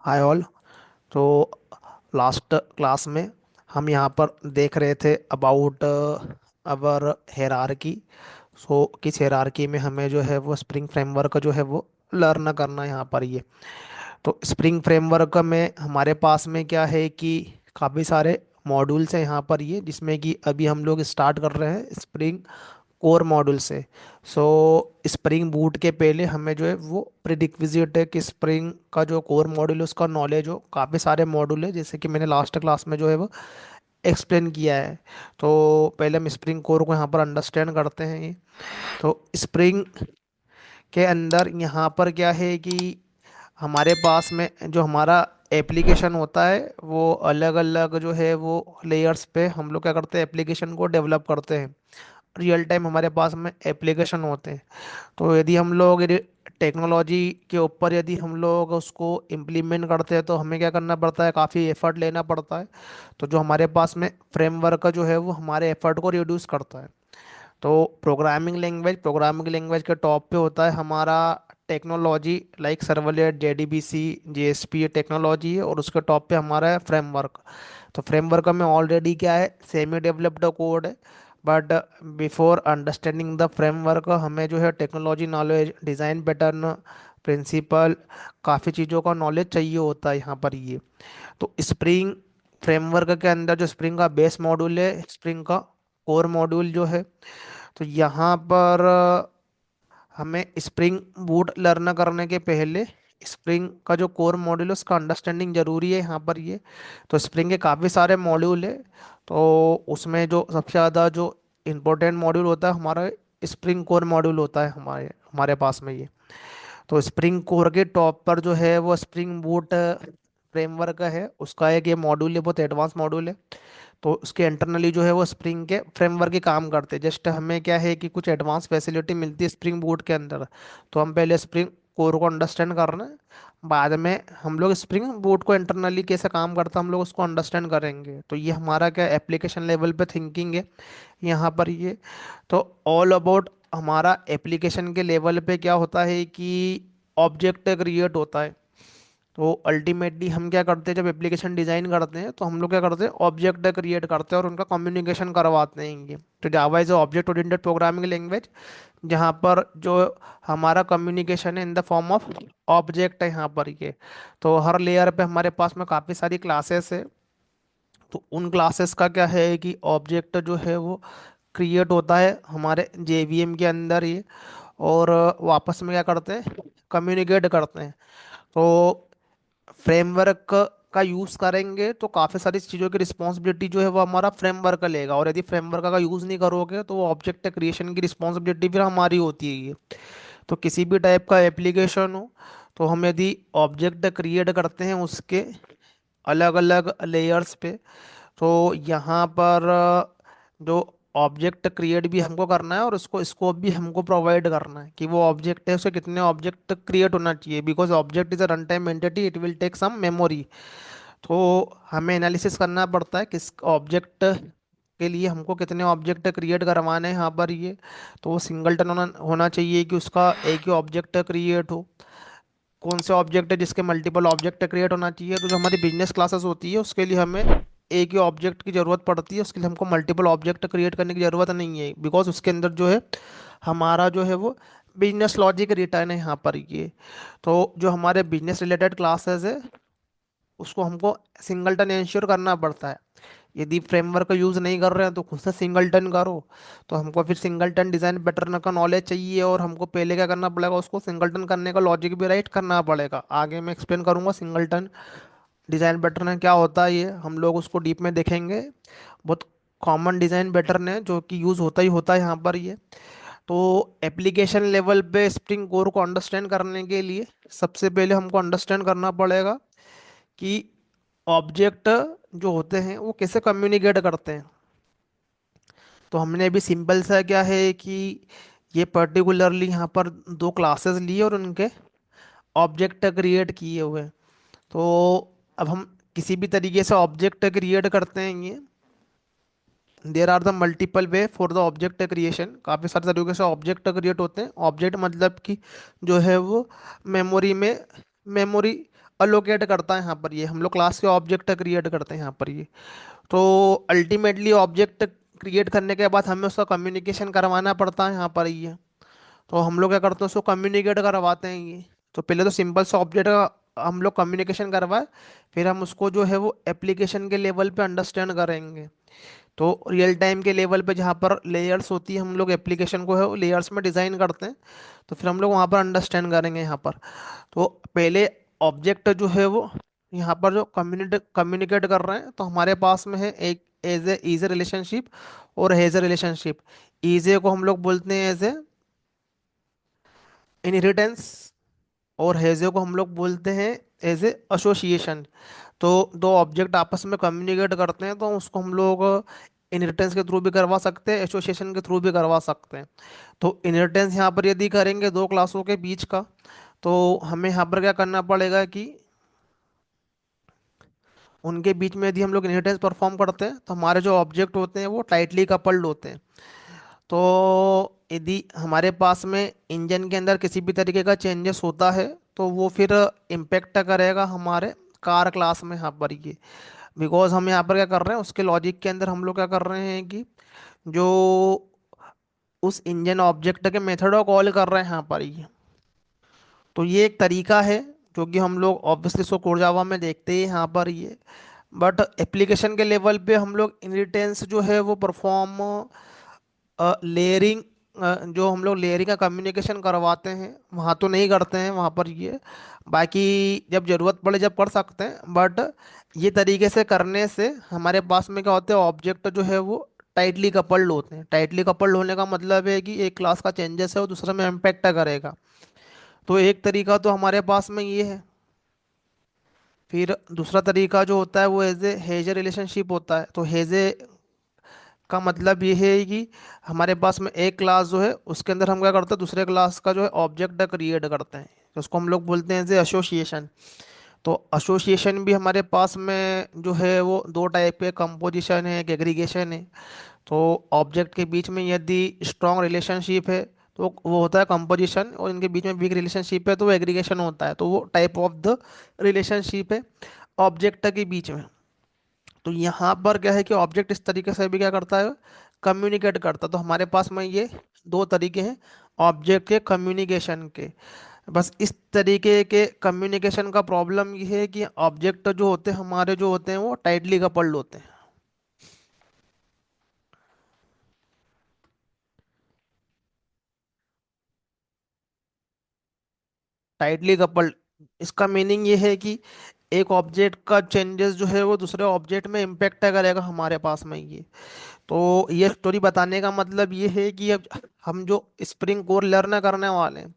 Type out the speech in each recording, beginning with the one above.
Hi all. तो last class में हम यहाँ पर देख रहे थे अबाउट अवर हेरारकी। सो किस हेरारकी में हमें जो है वो स्प्रिंग फ्रेमवर्क जो है वो लर्न करना है यहाँ पर ये। तो स्प्रिंग फ्रेमवर्क में हमारे पास में क्या है कि काफ़ी सारे मॉड्यूल्स हैं यहाँ पर ये, जिसमें कि अभी हम लोग स्टार्ट कर रहे हैं स्प्रिंग कोर मॉड्यूल से। सो स्प्रिंग बूट के पहले हमें जो है वो प्रीडिक्विजिट है कि स्प्रिंग का जो कोर मॉड्यूल है उसका नॉलेज हो। काफ़ी सारे मॉड्यूल है जैसे कि मैंने लास्ट क्लास में जो है वो एक्सप्लेन किया है। तो पहले हम स्प्रिंग कोर को यहाँ पर अंडरस्टैंड करते हैं ये। तो स्प्रिंग के अंदर यहाँ पर क्या है कि हमारे पास में जो हमारा एप्लीकेशन होता है वो अलग अलग जो है वो लेयर्स पे हम लोग क्या करते हैं, एप्लीकेशन को डेवलप करते हैं। रियल टाइम हमारे पास में एप्लीकेशन होते हैं। तो यदि हम लोग टेक्नोलॉजी के ऊपर यदि हम लोग उसको इम्प्लीमेंट करते हैं तो हमें क्या करना पड़ता है, काफ़ी एफर्ट लेना पड़ता है। तो जो हमारे पास में फ्रेमवर्क जो है वो हमारे एफर्ट को रिड्यूस करता है। तो प्रोग्रामिंग लैंग्वेज के टॉप पे होता है हमारा technology like servlet, JDBC, JSP technology है, और उसके टॉप पे हमारा है फ्रेमवर्क। तो फ्रेमवर्क में ऑलरेडी क्या है, सेमी डेवलप्ड कोड है। But before understanding the framework हमें जो है technology knowledge, design pattern, principle, काफ़ी चीज़ों का नॉलेज चाहिए होता है यहाँ पर ये। तो स्प्रिंग फ्रेमवर्क के अंदर जो स्प्रिंग का बेस मॉड्यूल है, स्प्रिंग का कोर मॉड्यूल जो है, तो यहाँ पर हमें स्प्रिंग बूट लर्न करने के पहले स्प्रिंग का जो कोर मॉड्यूल है उसका अंडरस्टैंडिंग जरूरी है यहाँ पर ये। तो स्प्रिंग के काफ़ी सारे मॉड्यूल है। तो उसमें जो सबसे ज़्यादा जो इम्पोर्टेंट मॉड्यूल होता है हमारा स्प्रिंग कोर मॉड्यूल होता है हमारे हमारे पास में ये। तो स्प्रिंग कोर के टॉप पर जो है वो स्प्रिंग बूट फ्रेमवर्क है, उसका एक ये मॉड्यूल है, बहुत एडवांस मॉड्यूल है। तो उसके इंटरनली जो है वो स्प्रिंग के फ्रेमवर्क के काम करते हैं। जस्ट हमें क्या है कि कुछ एडवांस फैसिलिटी मिलती है स्प्रिंग बूट के अंदर। तो हम पहले स्प्रिंग कोर को अंडरस्टैंड करना है, बाद में हम लोग स्प्रिंग बूट को इंटरनली कैसे काम करता है हम लोग उसको अंडरस्टैंड करेंगे। तो ये हमारा क्या एप्लीकेशन लेवल पे थिंकिंग है यहाँ पर ये। तो ऑल अबाउट हमारा एप्लीकेशन के लेवल पे क्या होता है कि ऑब्जेक्ट क्रिएट होता है। तो अल्टीमेटली हम क्या करते हैं, जब एप्लीकेशन डिजाइन करते हैं तो हम लोग क्या करते हैं, ऑब्जेक्ट क्रिएट करते हैं और उनका कम्युनिकेशन करवाते हैं ये। तो Java is object oriented programming language, जहाँ पर जो हमारा कम्युनिकेशन है इन द फॉर्म ऑफ ऑब्जेक्ट है यहाँ पर ये। तो हर लेयर पे हमारे पास में काफ़ी सारी क्लासेस है। तो उन क्लासेस का क्या है कि ऑब्जेक्ट जो है वो क्रिएट होता है हमारे जेवीएम के अंदर ये, और वापस में क्या करते हैं, कम्युनिकेट करते हैं। तो फ्रेमवर्क का यूज़ करेंगे तो काफ़ी सारी चीज़ों की रिस्पॉन्सिबिलिटी जो है वो हमारा फ्रेमवर्क लेगा, और यदि फ्रेमवर्क का यूज़ नहीं करोगे तो वो ऑब्जेक्ट क्रिएशन की रिस्पॉन्सिबिलिटी फिर हमारी होती है ये। तो किसी भी टाइप का एप्लीकेशन हो, तो हम यदि ऑब्जेक्ट क्रिएट करते हैं उसके अलग अलग लेयर्स पे, तो यहाँ पर जो ऑब्जेक्ट क्रिएट भी हमको करना है और उसको स्कोप भी हमको प्रोवाइड करना है कि वो ऑब्जेक्ट है उसे कितने ऑब्जेक्ट क्रिएट होना चाहिए, because object is a run time entity, it will take some memory. तो हमें एनालिसिस करना पड़ता है किस ऑब्जेक्ट के लिए हमको कितने ऑब्जेक्ट क्रिएट करवाने हैं यहाँ पर ये। तो वो सिंगलटन होना होना चाहिए कि उसका एक ही ऑब्जेक्ट क्रिएट हो। कौन से ऑब्जेक्ट है जिसके मल्टीपल ऑब्जेक्ट क्रिएट होना चाहिए, तो जो हमारी बिजनेस क्लासेस होती है उसके लिए हमें एक ही ऑब्जेक्ट की ज़रूरत पड़ती है, उसके लिए हमको मल्टीपल ऑब्जेक्ट क्रिएट करने की ज़रूरत नहीं है, बिकॉज उसके अंदर जो है हमारा जो है वो बिजनेस लॉजिक रिटर्न है यहाँ पर ये। तो जो हमारे बिजनेस रिलेटेड क्लासेस है उसको हमको सिंगलटन इंश्योर करना पड़ता है। यदि फ्रेमवर्क का यूज़ नहीं कर रहे हैं तो खुद से सिंगलटन करो। तो हमको फिर सिंगलटन डिज़ाइन पैटर्न का नॉलेज चाहिए, और हमको पहले क्या करना पड़ेगा, उसको सिंगलटन करने का लॉजिक भी राइट करना पड़ेगा। आगे मैं एक्सप्लेन करूंगा सिंगलटन डिज़ाइन पैटर्न क्या होता है, ये हम लोग उसको डीप में देखेंगे। बहुत कॉमन डिज़ाइन पैटर्न है जो कि यूज़ होता है यहाँ पर ये। तो एप्लीकेशन लेवल पे स्प्रिंग कोर को अंडरस्टैंड करने के लिए सबसे पहले हमको अंडरस्टैंड करना पड़ेगा कि ऑब्जेक्ट जो होते हैं वो कैसे कम्युनिकेट करते हैं। तो हमने अभी सिंपल सा क्या है कि ये पर्टिकुलरली यहाँ पर दो क्लासेस लिए और उनके ऑब्जेक्ट क्रिएट किए हुए हैं। तो अब हम किसी भी तरीके से ऑब्जेक्ट क्रिएट करते हैं ये, there are the multiple way for the object creation. काफ़ी सारे तरीके से ऑब्जेक्ट क्रिएट होते हैं। ऑब्जेक्ट मतलब कि जो है वो मेमोरी में मेमोरी अलोकेट करता है यहाँ पर ये, हम लोग क्लास के ऑब्जेक्ट क्रिएट करते हैं यहाँ पर ये। तो अल्टीमेटली ऑब्जेक्ट क्रिएट करने के बाद हमें उसका कम्युनिकेशन करवाना पड़ता है यहाँ पर ये। तो हम लोग क्या करते हैं, उसको कम्युनिकेट करवाते हैं ये। तो पहले तो सिंपल सा ऑब्जेक्ट का हम लोग कम्युनिकेशन करवाए, फिर हम उसको जो है वो एप्लीकेशन के लेवल पे अंडरस्टैंड करेंगे। तो रियल टाइम के लेवल पे जहाँ पर लेयर्स होती है, हम लोग एप्लीकेशन को है वो लेयर्स में डिज़ाइन करते हैं। तो फिर हम लोग वहाँ पर अंडरस्टैंड करेंगे यहाँ पर। तो पहले ऑब्जेक्ट जो है वो यहाँ पर जो कम्युनिकेट कर रहे हैं, तो हमारे पास में है एक एज ए इज रिलेशनशिप और हैज ए रिलेशनशिप। ईजे को हम लोग बोलते हैं एज ए इनहेरिटेंस, और हेजे को हम लोग बोलते हैं एज ए एसोसिएशन। तो दो ऑब्जेक्ट आपस में कम्युनिकेट करते हैं, तो उसको हम लोग इनहेरिटेंस के थ्रू भी करवा सकते हैं, एसोसिएशन के थ्रू भी करवा सकते हैं। तो इनहेरिटेंस यहाँ पर यदि करेंगे दो क्लासों के बीच का, तो हमें यहाँ पर क्या करना पड़ेगा कि उनके बीच में यदि हम लोग इनहेरिटेंस परफॉर्म करते हैं, तो हमारे जो ऑब्जेक्ट होते हैं वो टाइटली कपल्ड होते हैं। तो यदि हमारे पास में इंजन के अंदर किसी भी तरीके का चेंजेस होता है, तो वो फिर इम्पेक्ट करेगा हमारे कार क्लास में यहाँ पर ये। बिकॉज हम यहाँ पर क्या कर रहे हैं, उसके लॉजिक के अंदर हम लोग क्या कर रहे हैं कि जो उस इंजन ऑब्जेक्ट के मेथड को कॉल कर रहे हैं यहाँ पर ये। तो ये एक तरीका है जो कि हम लोग ऑब्वियसली सो कोड जावा में देखते ही हैं यहाँ पर ये। बट एप्लीकेशन के लेवल पे हम लोग इनहेरिटेंस जो है वो परफॉर्म लेयरिंग, जो हम लोग लेयरिंग का कम्युनिकेशन करवाते हैं वहाँ तो नहीं करते हैं वहाँ पर ये। बाकी जब ज़रूरत पड़े जब कर सकते हैं, बट ये तरीके से करने से हमारे पास में क्या होता है, ऑब्जेक्ट जो है वो टाइटली कपल्ड होते हैं। टाइटली कपल्ड होने का मतलब है कि एक क्लास का चेंजेस है वो दूसरे में इम्पेक्ट करेगा। तो एक तरीका तो हमारे पास में ये है। फिर दूसरा तरीका जो होता है वो एज ए हेज रिलेशनशिप होता है। तो हेज का मतलब ये है कि हमारे पास में एक क्लास जो है उसके अंदर हम क्या करते हैं, दूसरे क्लास का जो है ऑब्जेक्ट क्रिएट करते हैं, तो उसको हम लोग बोलते हैं एज एसोसिएशन। तो एसोसिएशन भी हमारे पास में जो है वो दो टाइप के, कंपोजिशन है, एक एग्रीगेशन है। तो ऑब्जेक्ट के बीच में यदि स्ट्रॉन्ग रिलेशनशिप है तो वो होता है कंपोजिशन, और इनके बीच में वीक रिलेशनशिप है तो वो एग्रीगेशन होता है। तो वो टाइप ऑफ द रिलेशनशिप है ऑब्जेक्ट के बीच में। तो यहाँ पर क्या है कि ऑब्जेक्ट इस तरीके से भी क्या करता है, कम्युनिकेट करता है। तो हमारे पास में ये दो तरीके हैं ऑब्जेक्ट के कम्युनिकेशन के। बस इस तरीके के कम्युनिकेशन का प्रॉब्लम ये है कि ऑब्जेक्ट जो होते हैं हमारे जो होते हैं वो टाइटली कपल्ड होते हैं। टाइटली कपल्ड, इसका मीनिंग ये है कि एक ऑब्जेक्ट का चेंजेस जो है वो दूसरे ऑब्जेक्ट में इम्पेक्ट करेगा हमारे पास में ये। तो ये स्टोरी बताने का मतलब ये है कि अब हम जो स्प्रिंग कोर लर्न करने वाले हैं,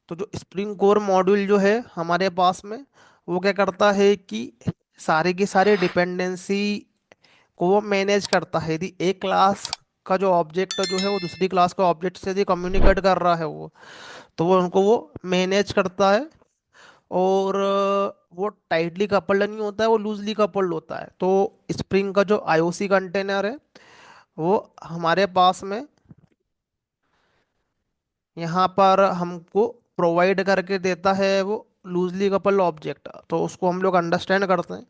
तो जो स्प्रिंग कोर मॉड्यूल जो है हमारे पास में, वो क्या करता है कि सारे के सारे डिपेंडेंसी को वो मैनेज करता है। यदि एक क्लास का जो ऑब्जेक्ट जो है वो दूसरी क्लास के ऑब्जेक्ट से यदि कम्युनिकेट कर रहा है वो, तो वो उनको वो मैनेज करता है। और वो टाइटली कपल्ड नहीं होता है, वो लूजली कपल्ड होता है। तो स्प्रिंग का जो आईओसी कंटेनर है वो हमारे पास में यहाँ पर हमको प्रोवाइड करके देता है वो लूजली कपल ऑब्जेक्ट। तो उसको हम लोग अंडरस्टैंड करते हैं,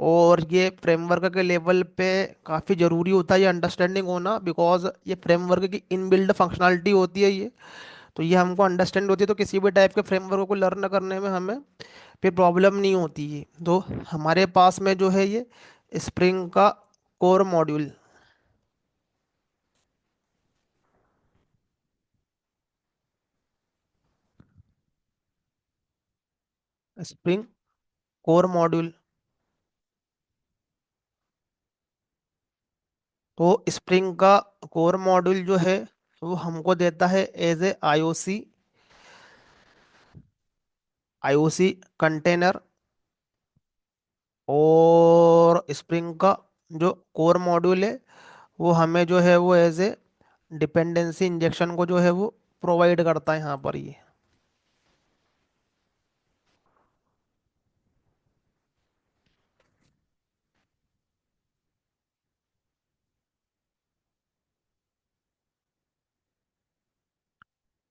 और ये फ्रेमवर्क के लेवल पे काफ़ी ज़रूरी होता है ये अंडरस्टैंडिंग होना, बिकॉज ये फ्रेमवर्क की इनबिल्ड फंक्शनलिटी होती है ये। तो ये हमको अंडरस्टैंड होती है, तो किसी भी टाइप के फ्रेमवर्क को लर्न करने में हमें फिर प्रॉब्लम नहीं होती है। तो हमारे पास में जो है ये स्प्रिंग का core module, spring core module. तो स्प्रिंग का कोर मॉड्यूल जो है वो हमको देता है as a IOC, IOC container. और स्प्रिंग का जो कोर मॉड्यूल है वो हमें जो है वो एज ए डिपेंडेंसी इंजेक्शन को जो है वो प्रोवाइड करता है यहाँ पर ये।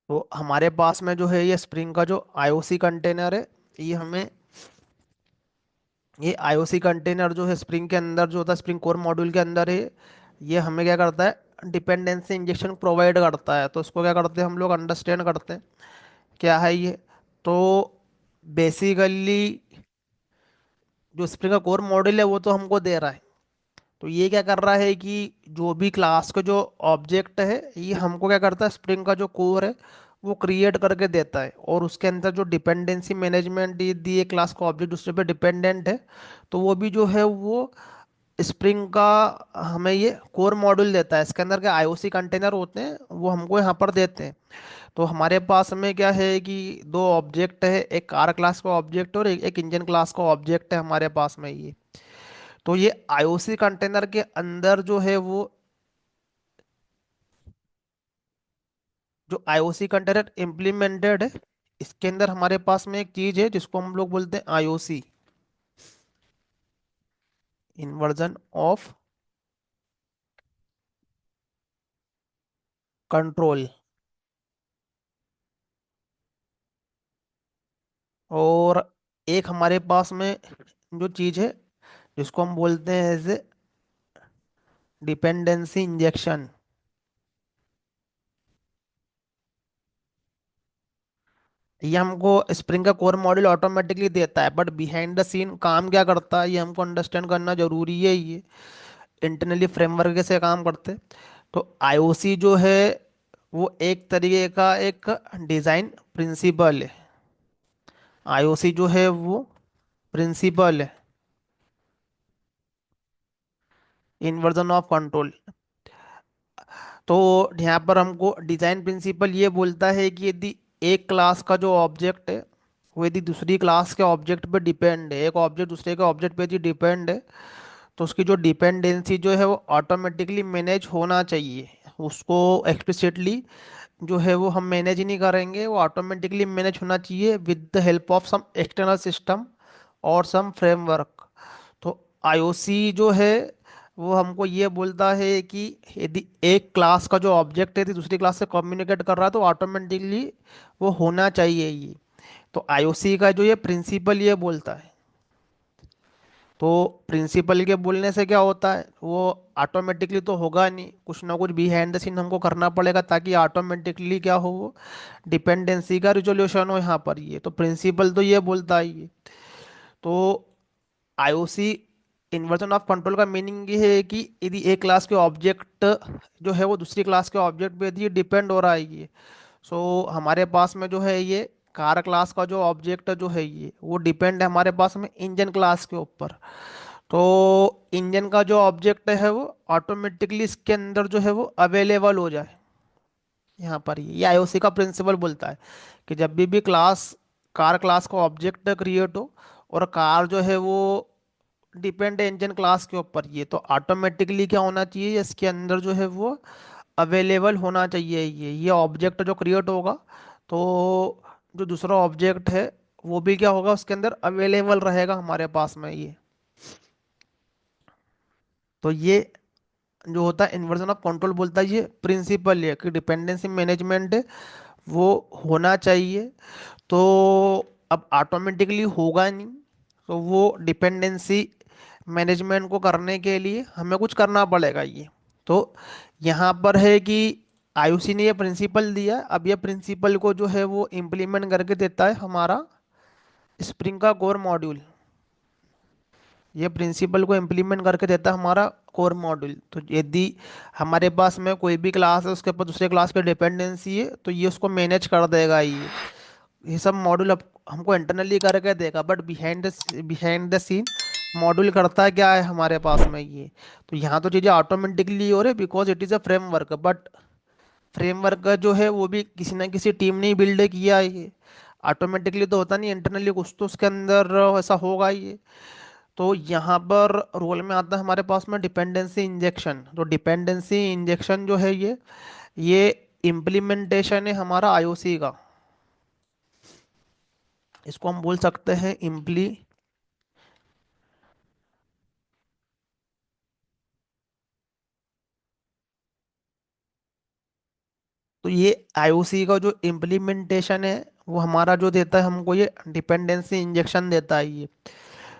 तो हमारे पास में जो है ये स्प्रिंग का जो आईओसी कंटेनर है, ये हमें ये आईओसी कंटेनर जो है स्प्रिंग के अंदर जो होता है, स्प्रिंग कोर मॉड्यूल के अंदर है, ये हमें क्या करता है, डिपेंडेंसी इंजेक्शन प्रोवाइड करता है। तो इसको क्या करते हैं हम लोग, अंडरस्टैंड करते हैं क्या है ये। तो बेसिकली जो स्प्रिंग का कोर मॉड्यूल है वो तो हमको दे रहा है। तो ये क्या कर रहा है कि जो भी क्लास का जो ऑब्जेक्ट है ये हमको क्या करता है, स्प्रिंग का जो कोर है वो क्रिएट करके देता है। और उसके अंदर जो डिपेंडेंसी मैनेजमेंट दिए क्लास का ऑब्जेक्ट दूसरे पे डिपेंडेंट है, तो वो भी जो है वो स्प्रिंग का हमें ये कोर मॉड्यूल देता है। इसके अंदर के आईओसी कंटेनर होते हैं वो हमको यहाँ पर देते हैं। तो हमारे पास में क्या है कि दो ऑब्जेक्ट है, एक कार क्लास का ऑब्जेक्ट और एक इंजन क्लास का ऑब्जेक्ट है हमारे पास में ये। तो ये आईओसी कंटेनर के अंदर जो है वो, जो आईओसी कंटेनर इम्प्लीमेंटेड है, इसके अंदर हमारे पास में एक चीज है जिसको हम लोग बोलते हैं आईओसी, इन्वर्जन ऑफ कंट्रोल। और एक हमारे पास में जो चीज है जिसको हम बोलते हैं एज डिपेंडेंसी इंजेक्शन। ये हमको स्प्रिंग का कोर मॉड्यूल ऑटोमेटिकली देता है, बट बिहाइंड द सीन काम क्या करता है ये हमको अंडरस्टैंड करना जरूरी है। ये इंटरनली फ्रेमवर्क से काम करते हैं। तो आईओसी जो है वो एक तरीके का एक डिज़ाइन प्रिंसिपल है। आईओसी जो है वो प्रिंसिपल है, इन्वर्जन ऑफ कंट्रोल। तो यहाँ पर हमको डिज़ाइन प्रिंसिपल ये बोलता है कि यदि एक क्लास का जो ऑब्जेक्ट है वो यदि दूसरी क्लास के ऑब्जेक्ट पे डिपेंड है, एक ऑब्जेक्ट दूसरे के ऑब्जेक्ट पे यदि डिपेंड है, तो उसकी जो डिपेंडेंसी जो है वो ऑटोमेटिकली मैनेज होना चाहिए। उसको एक्सप्लिसिटली जो है वो हम मैनेज ही नहीं करेंगे, वो ऑटोमेटिकली मैनेज होना चाहिए with the help of some external system और सम फ्रेमवर्क। तो आईओसी जो है वो हमको ये बोलता है कि यदि एक क्लास का जो ऑब्जेक्ट है यदि दूसरी क्लास से कम्युनिकेट कर रहा है तो ऑटोमेटिकली वो होना चाहिए ये। तो आईओसी का जो ये प्रिंसिपल ये बोलता है। तो प्रिंसिपल के बोलने से क्या होता है, वो ऑटोमेटिकली तो होगा नहीं, कुछ ना कुछ बिहाइंड द सीन हमको करना पड़ेगा ताकि ऑटोमेटिकली क्या हो, वो डिपेंडेंसी का रिजोल्यूशन हो यहाँ पर। ये तो प्रिंसिपल तो ये बोलता है ये। तो आईओसी इन्वर्जन ऑफ कंट्रोल का मीनिंग ये है कि यदि एक क्लास के ऑब्जेक्ट जो है वो दूसरी क्लास के ऑब्जेक्ट पे यदि डिपेंड हो रहा है ये, सो हमारे पास में जो है ये कार क्लास का जो ऑब्जेक्ट जो है ये वो डिपेंड है हमारे पास में इंजन क्लास के ऊपर। तो इंजन का जो ऑब्जेक्ट है वो ऑटोमेटिकली इसके अंदर जो है वो अवेलेबल हो जाए। यहाँ पर ये आईओसी का प्रिंसिपल बोलता है कि जब भी क्लास, कार क्लास का ऑब्जेक्ट क्रिएट हो और कार जो है वो डिपेंड है इंजन क्लास के ऊपर, ये तो ऑटोमेटिकली क्या होना चाहिए, इसके अंदर जो है वो अवेलेबल होना चाहिए। ये ऑब्जेक्ट जो क्रिएट होगा तो जो दूसरा ऑब्जेक्ट है वो भी क्या होगा, उसके अंदर अवेलेबल रहेगा हमारे पास में ये। तो ये जो होता है इन्वर्जन ऑफ कंट्रोल बोलता है ये प्रिंसिपल है कि डिपेंडेंसी मैनेजमेंट वो होना चाहिए। तो अब ऑटोमेटिकली होगा नहीं, तो वो डिपेंडेंसी मैनेजमेंट को करने के लिए हमें कुछ करना पड़ेगा ये। तो यहाँ पर है कि आयुषी ने ये प्रिंसिपल दिया, अब ये प्रिंसिपल को जो है वो इम्प्लीमेंट करके देता है हमारा स्प्रिंग का कोर मॉड्यूल। ये प्रिंसिपल को इम्प्लीमेंट करके देता है हमारा कोर मॉड्यूल। तो यदि हमारे पास में कोई भी क्लास है उसके ऊपर दूसरे क्लास की डिपेंडेंसी है तो ये उसको मैनेज कर देगा ये सब मॉड्यूल अब हमको इंटरनली करके देगा, but behind the scene module करता है क्या है हमारे पास में ये। तो यहाँ तो चीज़ें ऑटोमेटिकली हो रही है because it is a framework, but framework जो है वो भी किसी ना किसी टीम ने ही बिल्ड किया है ये। ऑटोमेटिकली तो होता नहीं, इंटरनली कुछ तो उसके अंदर ऐसा होगा ये। तो यहाँ पर रोल में आता है हमारे पास में डिपेंडेंसी इंजेक्शन। तो डिपेंडेंसी इंजेक्शन जो है ये इम्प्लीमेंटेशन है हमारा आईओसी का। इसको हम बोल सकते हैं इम्प्ली। तो ये आईओसी का जो इम्प्लीमेंटेशन है वो हमारा जो देता है हमको ये डिपेंडेंसी इंजेक्शन देता है ये।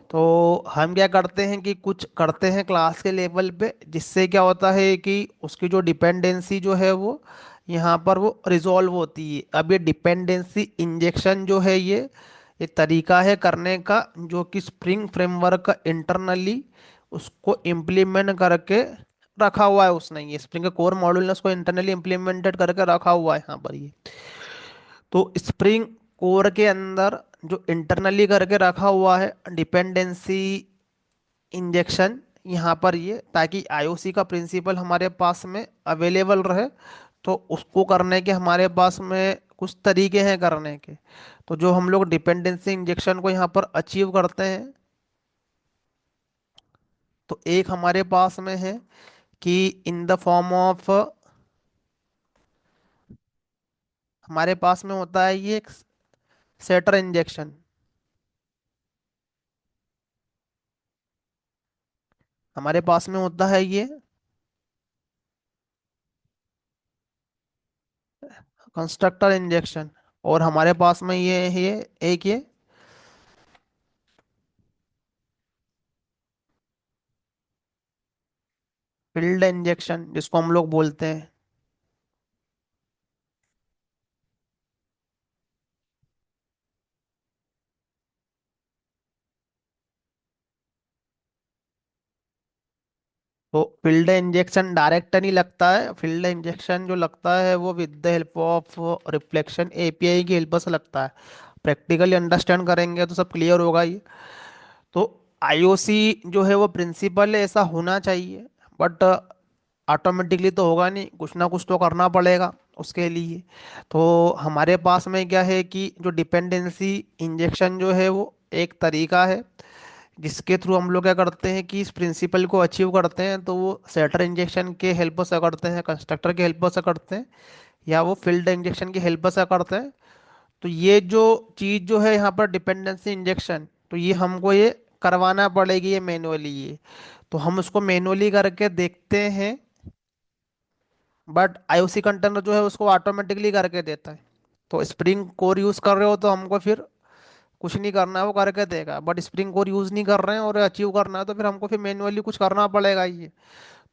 तो हम क्या करते हैं कि कुछ करते हैं क्लास के लेवल पे, जिससे क्या होता है कि उसकी जो डिपेंडेंसी जो है वो यहाँ पर वो रिजॉल्व होती है। अब ये डिपेंडेंसी इंजेक्शन जो है ये तरीका है करने का, जो कि स्प्रिंग फ्रेमवर्क का इंटरनली उसको इम्प्लीमेंट करके रखा हुआ है उसने। ये स्प्रिंग का कोर मॉड्यूल ने उसको इंटरनली इम्प्लीमेंटेड करके रखा हुआ है यहाँ पर ये। तो स्प्रिंग कोर के अंदर जो इंटरनली करके रखा हुआ है डिपेंडेंसी इंजेक्शन यहाँ पर ये, ताकि आईओसी का प्रिंसिपल हमारे पास में अवेलेबल रहे। तो उसको करने के हमारे पास में कुछ तरीके हैं करने के। तो जो हम लोग डिपेंडेंसी इंजेक्शन को यहाँ पर अचीव करते हैं, तो एक हमारे पास में है कि इन द फॉर्म ऑफ, हमारे पास में होता है ये सेटर इंजेक्शन। हमारे पास में होता है ये कंस्ट्रक्टर इंजेक्शन। और हमारे पास में ये है ये एक ये फील्ड इंजेक्शन जिसको हम लोग बोलते हैं। तो फील्ड इंजेक्शन डायरेक्ट नहीं लगता है, फील्ड इंजेक्शन जो लगता है वो with the help of reflection API की हेल्प से लगता है। प्रैक्टिकली अंडरस्टैंड करेंगे तो सब क्लियर होगा ये। तो आईओसी जो है वो प्रिंसिपल है, ऐसा होना चाहिए। बट ऑटोमेटिकली तो होगा नहीं, कुछ ना कुछ तो करना पड़ेगा उसके लिए। तो हमारे पास में क्या है कि जो डिपेंडेंसी इंजेक्शन जो है वो एक तरीका है, जिसके थ्रू हम लोग क्या करते हैं कि इस प्रिंसिपल को अचीव करते हैं। तो वो सेटर इंजेक्शन के हेल्प से करते हैं, कंस्ट्रक्टर के हेल्प से करते हैं, या वो फील्ड इंजेक्शन की हेल्प से करते हैं। तो ये जो चीज़ जो है यहाँ पर डिपेंडेंसी इंजेक्शन, तो ये हमको ये करवाना पड़ेगी ये मैनुअली ये। तो हम उसको मैनुअली करके देखते हैं, बट आईओसी कंटेनर जो है उसको ऑटोमेटिकली करके देता है। तो स्प्रिंग कोर यूज़ कर रहे हो तो हमको फिर कुछ नहीं करना है, वो करके देगा। बट स्प्रिंग कोर यूज़ नहीं कर रहे हैं और अचीव करना है, तो फिर हमको फिर मैनुअली कुछ करना पड़ेगा ये।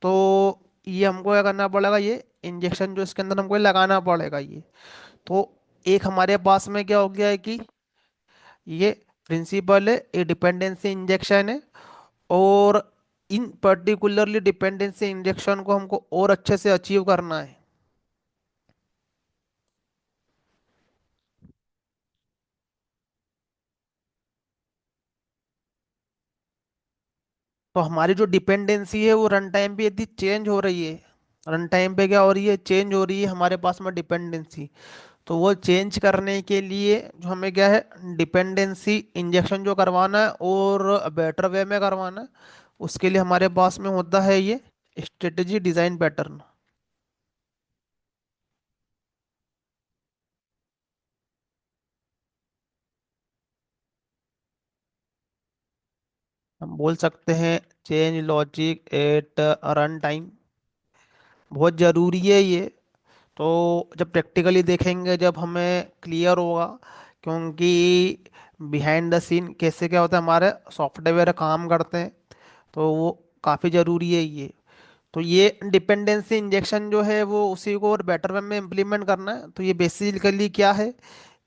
तो ये हमको क्या करना पड़ेगा, ये इंजेक्शन जो इसके अंदर हमको ये लगाना पड़ेगा ये। तो एक हमारे पास में क्या हो गया है कि ये प्रिंसिपल है, ये डिपेंडेंसी इंजेक्शन है। और इन पर्टिकुलरली डिपेंडेंसी इंजेक्शन को हमको और अच्छे से अचीव करना है। तो हमारी जो डिपेंडेंसी है वो रन टाइम पे यदि चेंज हो रही है, रन टाइम पे क्या हो रही है, चेंज हो रही है हमारे पास में डिपेंडेंसी। तो वो चेंज करने के लिए जो हमें क्या है, डिपेंडेंसी इंजेक्शन जो करवाना है और बेटर वे में करवाना है, उसके लिए हमारे पास में होता है ये स्ट्रेटेजी डिजाइन पैटर्न। हम बोल सकते हैं change logic at run time, बहुत ज़रूरी है ये। तो जब प्रैक्टिकली देखेंगे जब हमें क्लियर होगा, क्योंकि बिहाइंड द सीन कैसे क्या होता है, हमारे सॉफ्टवेयर काम करते हैं। तो वो काफ़ी ज़रूरी है ये। तो ये डिपेंडेंसी इंजेक्शन जो है वो उसी को और बेटर वे में इम्प्लीमेंट करना है। तो ये बेसिकली क्या है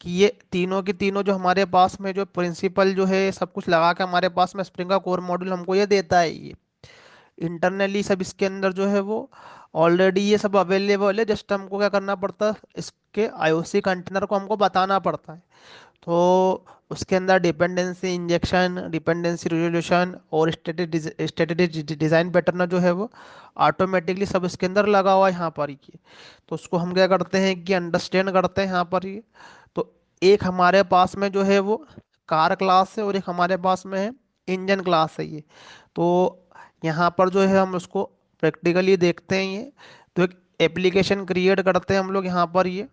कि ये तीनों की तीनों जो हमारे पास में जो प्रिंसिपल जो है सब कुछ लगा के हमारे पास में स्प्रिंग का कोर मॉड्यूल हमको ये देता है ये। इंटरनली सब इसके अंदर जो है वो ऑलरेडी ये सब अवेलेबल है, जस्ट हमको क्या करना पड़ता है, इसके आईओसी कंटेनर को हमको बताना पड़ता है। तो उसके अंदर डिपेंडेंसी इंजेक्शन, डिपेंडेंसी रिजोल्यूशन और स्टैटिक डिज़ाइन पैटर्न जो है वो ऑटोमेटिकली सब इसके अंदर लगा हुआ है यहाँ पर ही। तो उसको हम क्या करते हैं कि अंडरस्टैंड करते हैं यहाँ पर ही। तो एक हमारे पास में जो है वो कार क्लास है और एक हमारे पास में है इंजन क्लास है ये। तो यहाँ पर जो है हम उसको प्रैक्टिकली देखते हैं ये। तो एक एप्लीकेशन क्रिएट करते हैं हम लोग यहाँ पर ये।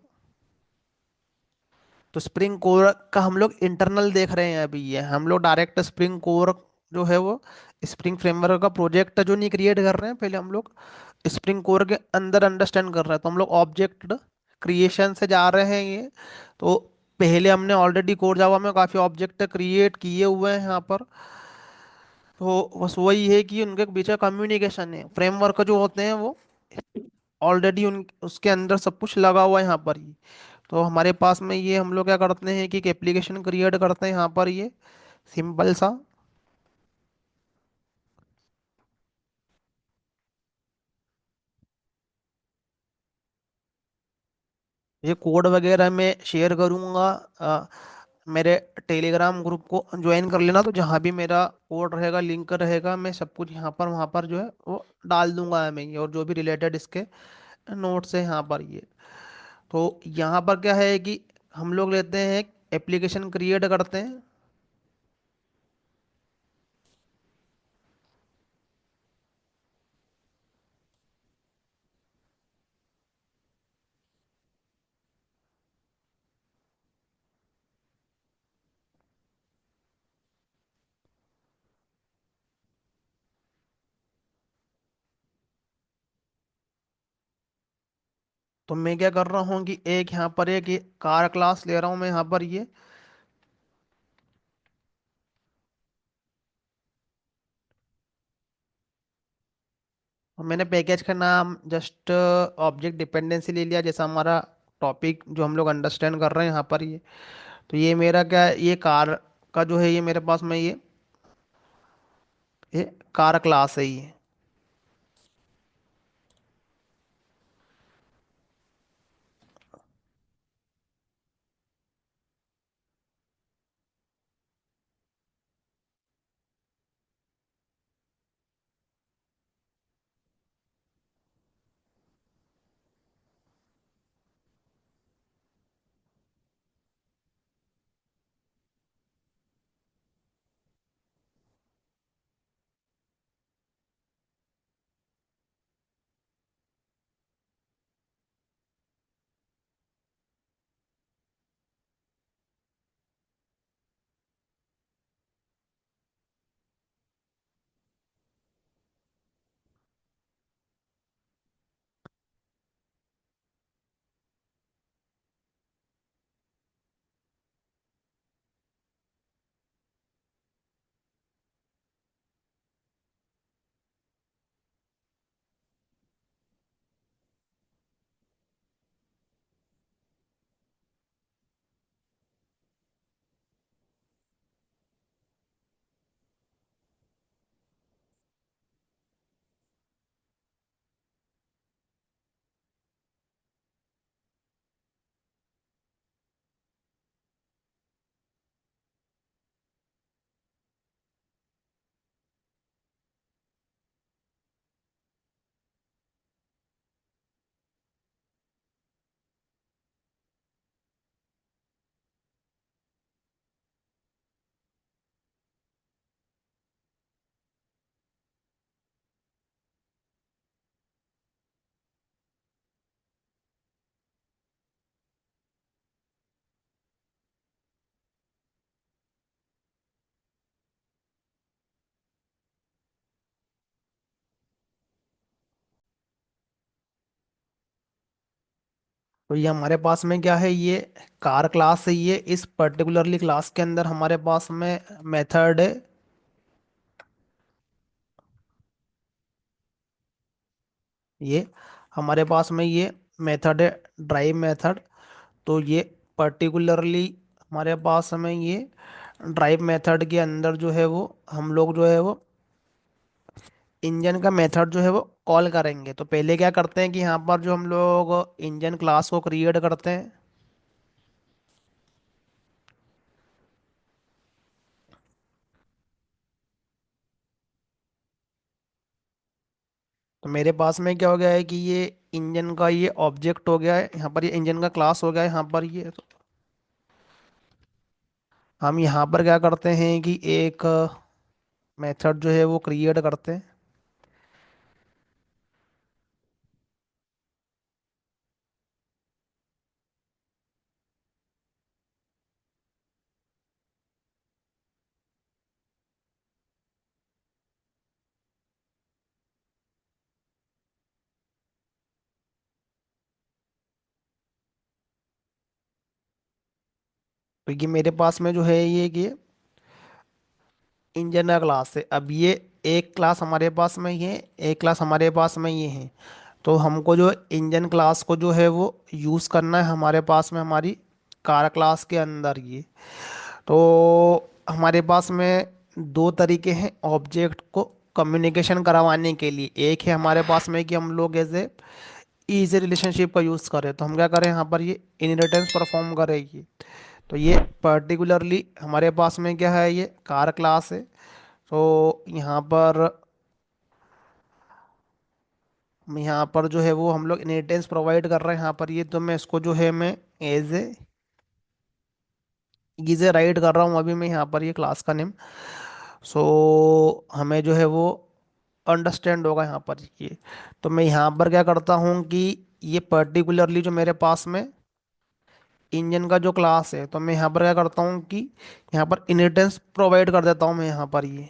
तो स्प्रिंग कोर का हम लोग इंटरनल देख रहे हैं अभी, ये हम लोग डायरेक्ट स्प्रिंग कोर जो है वो स्प्रिंग फ्रेमवर्क का प्रोजेक्ट जो नहीं क्रिएट कर रहे हैं, पहले हम लोग स्प्रिंग कोर के अंदर अंडरस्टैंड कर रहे हैं। तो हम लोग ऑब्जेक्ट क्रिएशन से जा रहे हैं ये। तो पहले हमने ऑलरेडी कोर जावा में काफ़ी ऑब्जेक्ट क्रिएट किए हुए हैं यहाँ पर। तो बस वही है कि उनके बीच का कम्युनिकेशन है, फ्रेमवर्क जो होते हैं वो ऑलरेडी उन उसके अंदर सब कुछ लगा हुआ है यहाँ पर ही। तो हमारे पास में ये हम लोग क्या करते हैं कि एक एप्लीकेशन क्रिएट करते हैं यहाँ पर, ये सिंपल सा। ये कोड वगैरह मैं शेयर करूँगा, मेरे टेलीग्राम ग्रुप को ज्वाइन कर लेना, तो जहाँ भी मेरा कोड रहेगा, लिंक रहेगा, मैं सब कुछ यहाँ पर वहाँ पर जो है वो डाल दूंगा मैं ये, और जो भी रिलेटेड इसके नोट्स है यहाँ पर ये। तो यहाँ पर क्या है कि हम लोग लेते हैं, एप्लीकेशन क्रिएट करते हैं। तो मैं क्या कर रहा हूँ कि एक यहाँ पर एक कार क्लास ले रहा हूँ मैं यहाँ पर ये। और मैंने पैकेज का नाम जस्ट ऑब्जेक्ट डिपेंडेंसी ले लिया, जैसा हमारा टॉपिक जो हम लोग अंडरस्टैंड कर रहे हैं यहाँ पर ये। तो ये मेरा क्या है, ये कार का जो है ये मेरे पास में ये कार क्लास है ये। तो ये हमारे पास में क्या है, ये कार क्लास है ये। इस पर्टिकुलरली क्लास के अंदर हमारे पास में मेथड है। ये हमारे पास में ये मेथड है, ड्राइव मेथड। तो ये पर्टिकुलरली हमारे पास में ये ड्राइव मेथड के अंदर जो है वो हम लोग जो है वो इंजन का मेथड जो है वो कॉल करेंगे। तो पहले क्या करते हैं कि यहाँ पर जो हम लोग इंजन क्लास को क्रिएट करते हैं। तो मेरे पास में क्या हो गया है कि ये इंजन का ये ऑब्जेक्ट हो गया है यहाँ पर, ये इंजन का क्लास हो गया है यहाँ पर ये। तो हम यहाँ पर क्या करते हैं कि एक मेथड जो है वो क्रिएट करते हैं। तो ये मेरे पास में जो है ये कि इंजन का क्लास है। अब ये एक क्लास हमारे पास में ये, एक क्लास हमारे पास में ये है। तो हमको जो इंजन क्लास को जो है वो यूज़ करना है हमारे पास में हमारी कार क्लास के अंदर ये। तो हमारे पास में दो तरीके हैं ऑब्जेक्ट को कम्युनिकेशन करवाने के लिए। एक है हमारे पास में कि हम लोग एज ए इज रिलेशनशिप का यूज़ करें, तो हम क्या करें यहाँ पर ये इनहेरिटेंस परफॉर्म करेगी। तो ये पर्टिकुलरली हमारे पास में क्या है, ये कार क्लास है। तो यहाँ पर जो है वो हम लोग इनहेरिटेंस प्रोवाइड कर रहे हैं यहाँ पर ये। तो मैं इसको जो है मैं as a is a write कर रहा हूँ अभी मैं यहाँ पर ये क्लास का नेम। सो हमें जो है वो अंडरस्टैंड होगा यहाँ पर ये। तो मैं यहाँ पर क्या करता हूँ कि ये पर्टिकुलरली जो मेरे पास में इंजन का जो क्लास है, तो मैं यहाँ पर क्या करता हूँ कि यहाँ पर इनहेरिटेंस प्रोवाइड कर देता हूँ मैं यहाँ पर ये।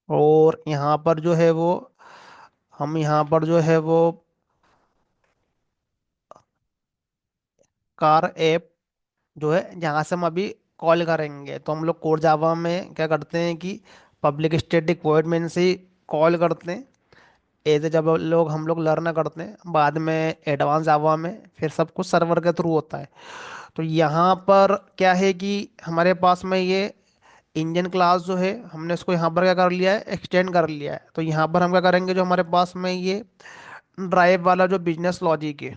और यहाँ पर जो है वो हम यहाँ पर जो है वो कार ऐप जो है जहाँ से हम अभी कॉल करेंगे, तो हम लोग कोर जावा में क्या करते हैं कि पब्लिक स्टैटिक वॉइड मेन से ही कॉल करते हैं। ऐसे जब लोग हम लोग लर्न करते हैं बाद में एडवांस जावा में, फिर सब कुछ सर्वर के थ्रू होता है। तो यहाँ पर क्या है कि हमारे पास में ये इंजन क्लास जो है हमने इसको यहाँ पर क्या कर लिया है, एक्सटेंड कर लिया है। तो यहाँ पर हम क्या करेंगे, जो हमारे पास में ये ड्राइव वाला जो बिजनेस लॉजिक है,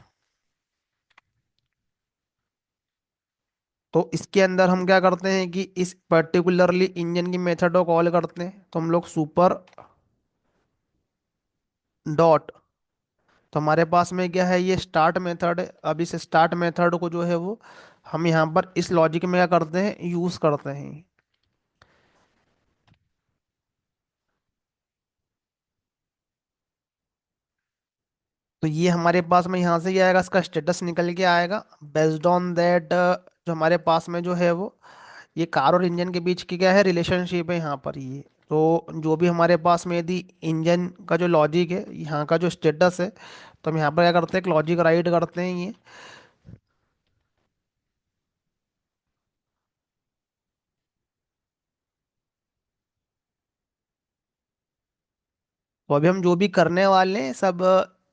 तो इसके अंदर हम क्या करते हैं कि इस पर्टिकुलरली इंजन की मेथड को कॉल करते हैं। तो हम लोग सुपर डॉट, तो हमारे पास में क्या है, ये स्टार्ट मेथड है। अब इस स्टार्ट मेथड को जो है वो हम यहाँ पर इस लॉजिक में क्या करते हैं, यूज करते हैं। तो ये हमारे पास में यहाँ से ये आएगा, इसका स्टेटस निकल के आएगा। बेस्ड ऑन दैट जो हमारे पास में जो है वो ये कार और इंजन के बीच की क्या है, रिलेशनशिप है यहाँ पर ये। तो जो भी हमारे पास में यदि इंजन का जो लॉजिक है, यहाँ का जो स्टेटस है, तो हम यहाँ पर क्या करते हैं, एक लॉजिक राइट करते हैं ये। तो अभी हम जो भी करने वाले हैं सब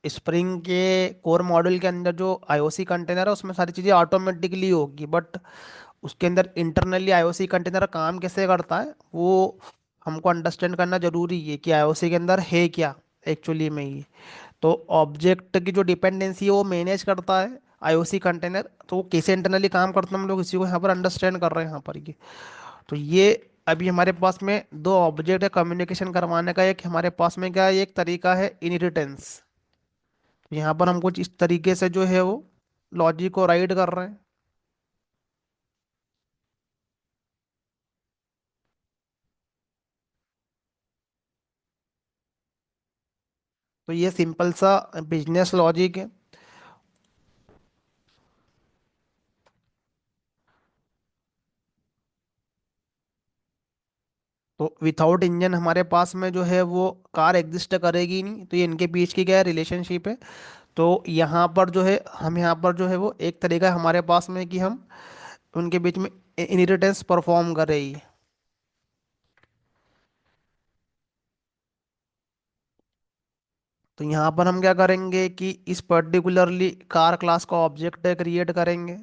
स्प्रिंग के कोर मॉड्यूल के अंदर जो आईओसी कंटेनर है उसमें सारी चीज़ें ऑटोमेटिकली होगी। बट उसके अंदर इंटरनली आईओसी कंटेनर काम कैसे करता है वो हमको अंडरस्टैंड करना जरूरी है कि आईओसी के अंदर है क्या एक्चुअली में ये। तो ऑब्जेक्ट की जो डिपेंडेंसी है वो मैनेज करता है आईओसी कंटेनर। तो वो कैसे इंटरनली काम करता है हम लोग इसी को यहाँ पर अंडरस्टैंड कर रहे हैं यहाँ पर ये। तो ये अभी हमारे पास में दो ऑब्जेक्ट है कम्युनिकेशन करवाने का। एक हमारे पास में क्या है, एक तरीका है इनहेरिटेंस। यहाँ पर हम कुछ इस तरीके से जो है वो लॉजिक को राइट कर रहे हैं। तो ये सिंपल सा बिजनेस लॉजिक है। तो विथआउट इंजन हमारे पास में जो है वो कार एग्जिस्ट करेगी नहीं। तो ये इनके बीच की क्या है, रिलेशनशिप है। तो यहाँ पर जो है हम यहाँ पर जो है वो एक तरीका है हमारे पास में कि हम उनके बीच में इनहेरिटेंस परफॉर्म करें। तो यहाँ पर हम क्या करेंगे कि इस पर्टिकुलरली कार क्लास का ऑब्जेक्ट क्रिएट करेंगे।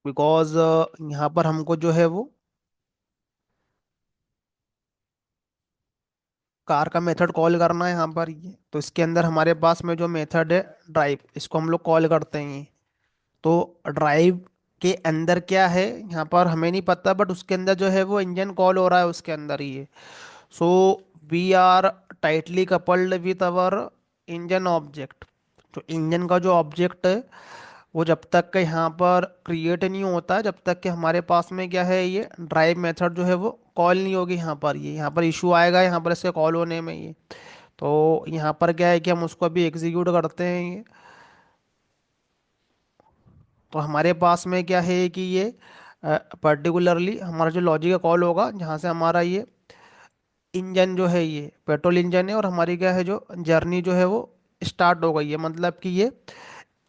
बिकॉज यहाँ पर हमको जो है वो कार का मेथड कॉल करना है यहाँ पर ये। तो इसके अंदर हमारे पास में जो मेथड है ड्राइव, इसको हम लोग कॉल करते हैं। तो ड्राइव के अंदर क्या है यहाँ पर हमें नहीं पता, बट उसके अंदर जो है वो इंजन कॉल हो रहा है उसके अंदर ही है। So we are tightly coupled with our engine object. तो इंजन का जो ऑब्जेक्ट है वो जब तक का यहाँ पर क्रिएट नहीं होता है, जब तक कि हमारे पास में क्या है, ये ड्राइव मेथड जो है वो कॉल नहीं होगी यहाँ पर। ये यहाँ पर इशू आएगा यहाँ पर इसके कॉल होने में ये। तो यहाँ पर क्या है कि हम उसको अभी एग्जीक्यूट करते हैं ये। तो हमारे पास में क्या है कि ये पर्टिकुलरली हमारा जो लॉजिक का कॉल होगा, जहाँ से हमारा ये इंजन जो है, ये पेट्रोल इंजन है, और हमारी क्या है जो जर्नी जो है वो स्टार्ट हो गई है। मतलब कि ये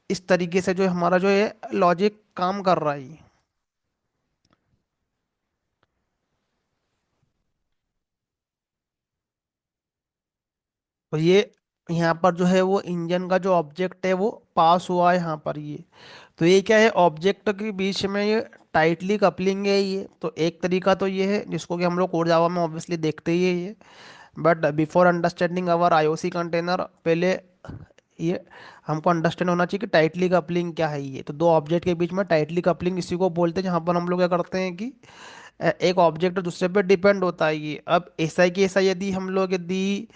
इस तरीके से जो हमारा जो ये लॉजिक काम कर रहा है ये। तो ये यहाँ पर जो है वो इंजन का जो ऑब्जेक्ट है वो पास हुआ है यहाँ पर ये। तो ये क्या है, ऑब्जेक्ट के बीच में ये टाइटली कपलिंग है ये। तो एक तरीका तो ये है जिसको कि हम लोग कोड जावा में ऑब्वियसली देखते ही है ये। But before understanding our IOC container, पहले ये हमको अंडरस्टैंड होना चाहिए कि टाइटली कपलिंग क्या है ये। तो दो ऑब्जेक्ट के बीच में टाइटली कपलिंग इसी को बोलते हैं, जहाँ पर हम लोग क्या करते हैं कि एक ऑब्जेक्ट दूसरे पे डिपेंड होता है ये। अब ऐसा है कि ऐसा यदि हम लोग यदि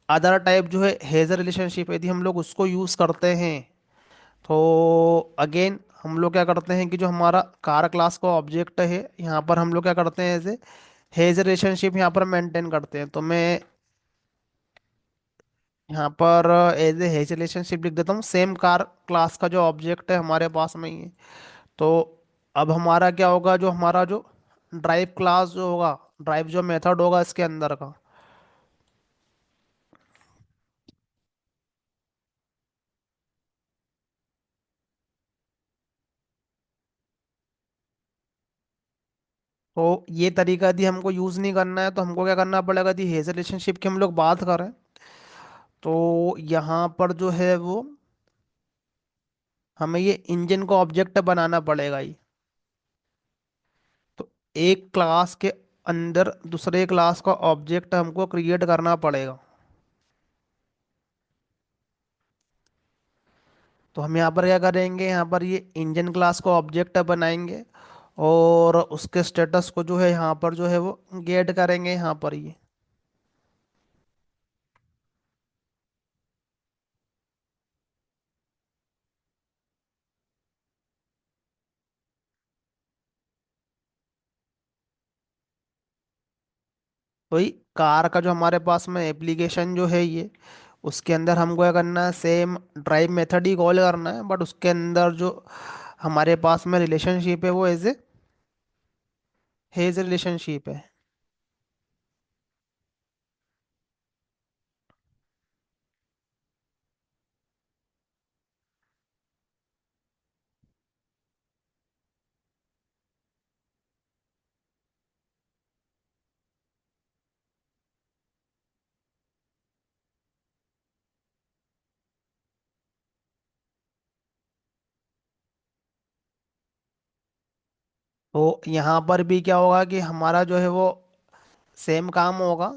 अदर टाइप जो है हेजर रिलेशनशिप, यदि हम लोग उसको यूज़ करते हैं, तो अगेन हम लोग क्या करते हैं कि जो हमारा कार क्लास का ऑब्जेक्ट है, यहाँ पर हम लोग क्या करते हैं, ऐसे हेजर रिलेशनशिप यहाँ पर मेंटेन करते हैं। तो मैं यहाँ पर एज ए हेज रिलेशनशिप लिख देता हूँ, सेम कार क्लास का जो ऑब्जेक्ट है हमारे पास में ही है। तो अब हमारा क्या होगा, जो हमारा जो ड्राइव क्लास जो होगा, ड्राइव जो मेथड होगा इसके अंदर का, तो ये तरीका यदि हमको यूज़ नहीं करना है, तो हमको क्या करना पड़ेगा, यदि हेज रिलेशनशिप की हम लोग बात करें, तो यहाँ पर जो है वो हमें ये इंजन को ऑब्जेक्ट बनाना पड़ेगा ही। तो एक क्लास के अंदर दूसरे क्लास का ऑब्जेक्ट हमको क्रिएट करना पड़ेगा। तो हम यहाँ पर क्या करेंगे, यहाँ पर ये इंजन क्लास को ऑब्जेक्ट बनाएंगे, और उसके स्टेटस को जो है यहाँ पर जो है वो गेट करेंगे यहाँ पर ये। तो ये कार का जो हमारे पास में एप्लीकेशन जो है ये, उसके अंदर हमको क्या करना है, सेम ड्राइव मेथड ही कॉल करना है, बट उसके अंदर जो हमारे पास में रिलेशनशिप है वो एज ए हेज रिलेशनशिप है। तो यहाँ पर भी क्या होगा कि हमारा जो है वो सेम काम होगा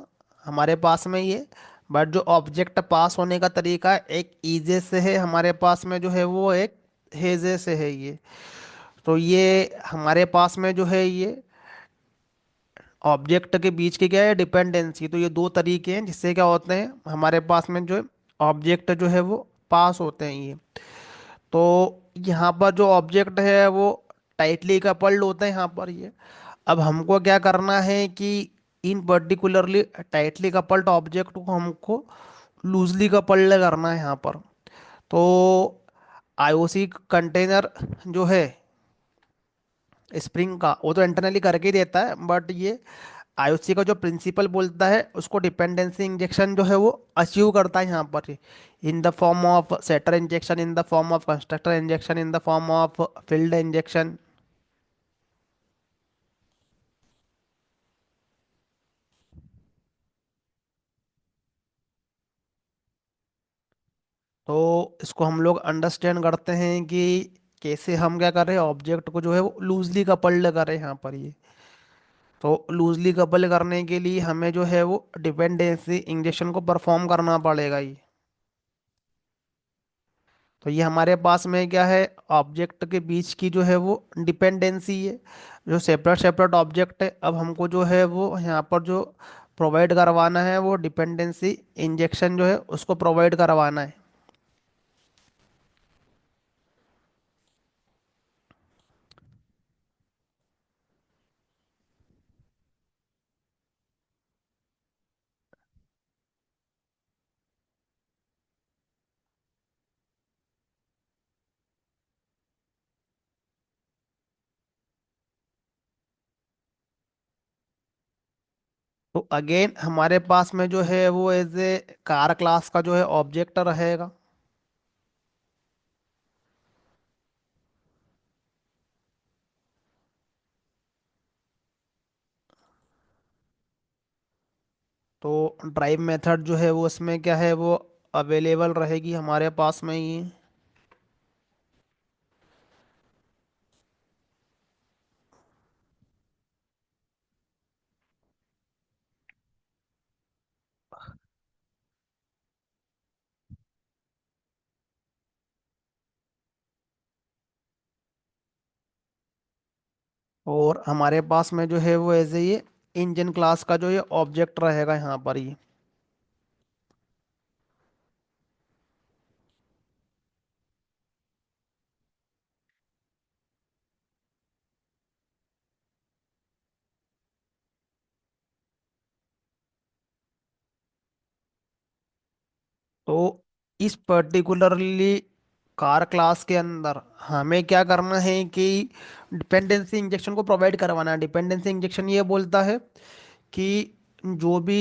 हमारे पास में ये। बट जो ऑब्जेक्ट पास होने का तरीका एक ईजे से है हमारे पास में, जो है वो एक हेजे से है ये। तो ये हमारे पास में जो है ये ऑब्जेक्ट के बीच की क्या है डिपेंडेंसी। तो ये दो तरीके हैं जिससे क्या होते हैं हमारे पास में जो ऑब्जेक्ट जो है वो पास होते हैं ये। तो यहाँ पर जो ऑब्जेक्ट है वो टाइटली कपल्ड होते हैं यहाँ पर ये। अब हमको क्या करना है कि in particularly tightly coupled object को हमको लूजली कपल्ड करना है यहाँ पर। तो आईओसी कंटेनर जो है स्प्रिंग का, वो तो इंटरनली करके ही देता है, बट ये आईओसी का जो प्रिंसिपल बोलता है उसको डिपेंडेंसी इंजेक्शन जो है वो अचीव करता है यहाँ पर, in the form of setter injection, in the form of constructor injection, in the form of field injection. तो इसको हम लोग अंडरस्टैंड करते हैं कि कैसे हम क्या कर रहे हैं, ऑब्जेक्ट को जो है वो लूजली कपल्ड कर रहे हैं यहाँ पर ये। तो लूजली कपल करने के लिए हमें जो है वो डिपेंडेंसी इंजेक्शन को परफॉर्म करना पड़ेगा ये। तो ये हमारे पास में क्या है, ऑब्जेक्ट के बीच की जो है वो डिपेंडेंसी है, जो सेपरेट सेपरेट ऑब्जेक्ट है। अब हमको जो है वो यहाँ पर जो प्रोवाइड करवाना है वो डिपेंडेंसी इंजेक्शन जो है उसको प्रोवाइड करवाना है। तो अगेन हमारे पास में जो है वो एज ए कार क्लास का जो है ऑब्जेक्ट रहेगा। तो ड्राइव मेथड जो है वो उसमें क्या है वो अवेलेबल रहेगी हमारे पास में ही। और हमारे पास में जो है वो एज ए ये इंजन क्लास का जो ये ऑब्जेक्ट रहेगा यहाँ पर ही। तो इस पर्टिकुलरली कार क्लास के अंदर हमें क्या करना है कि डिपेंडेंसी इंजेक्शन को प्रोवाइड करवाना है। डिपेंडेंसी इंजेक्शन ये बोलता है कि जो भी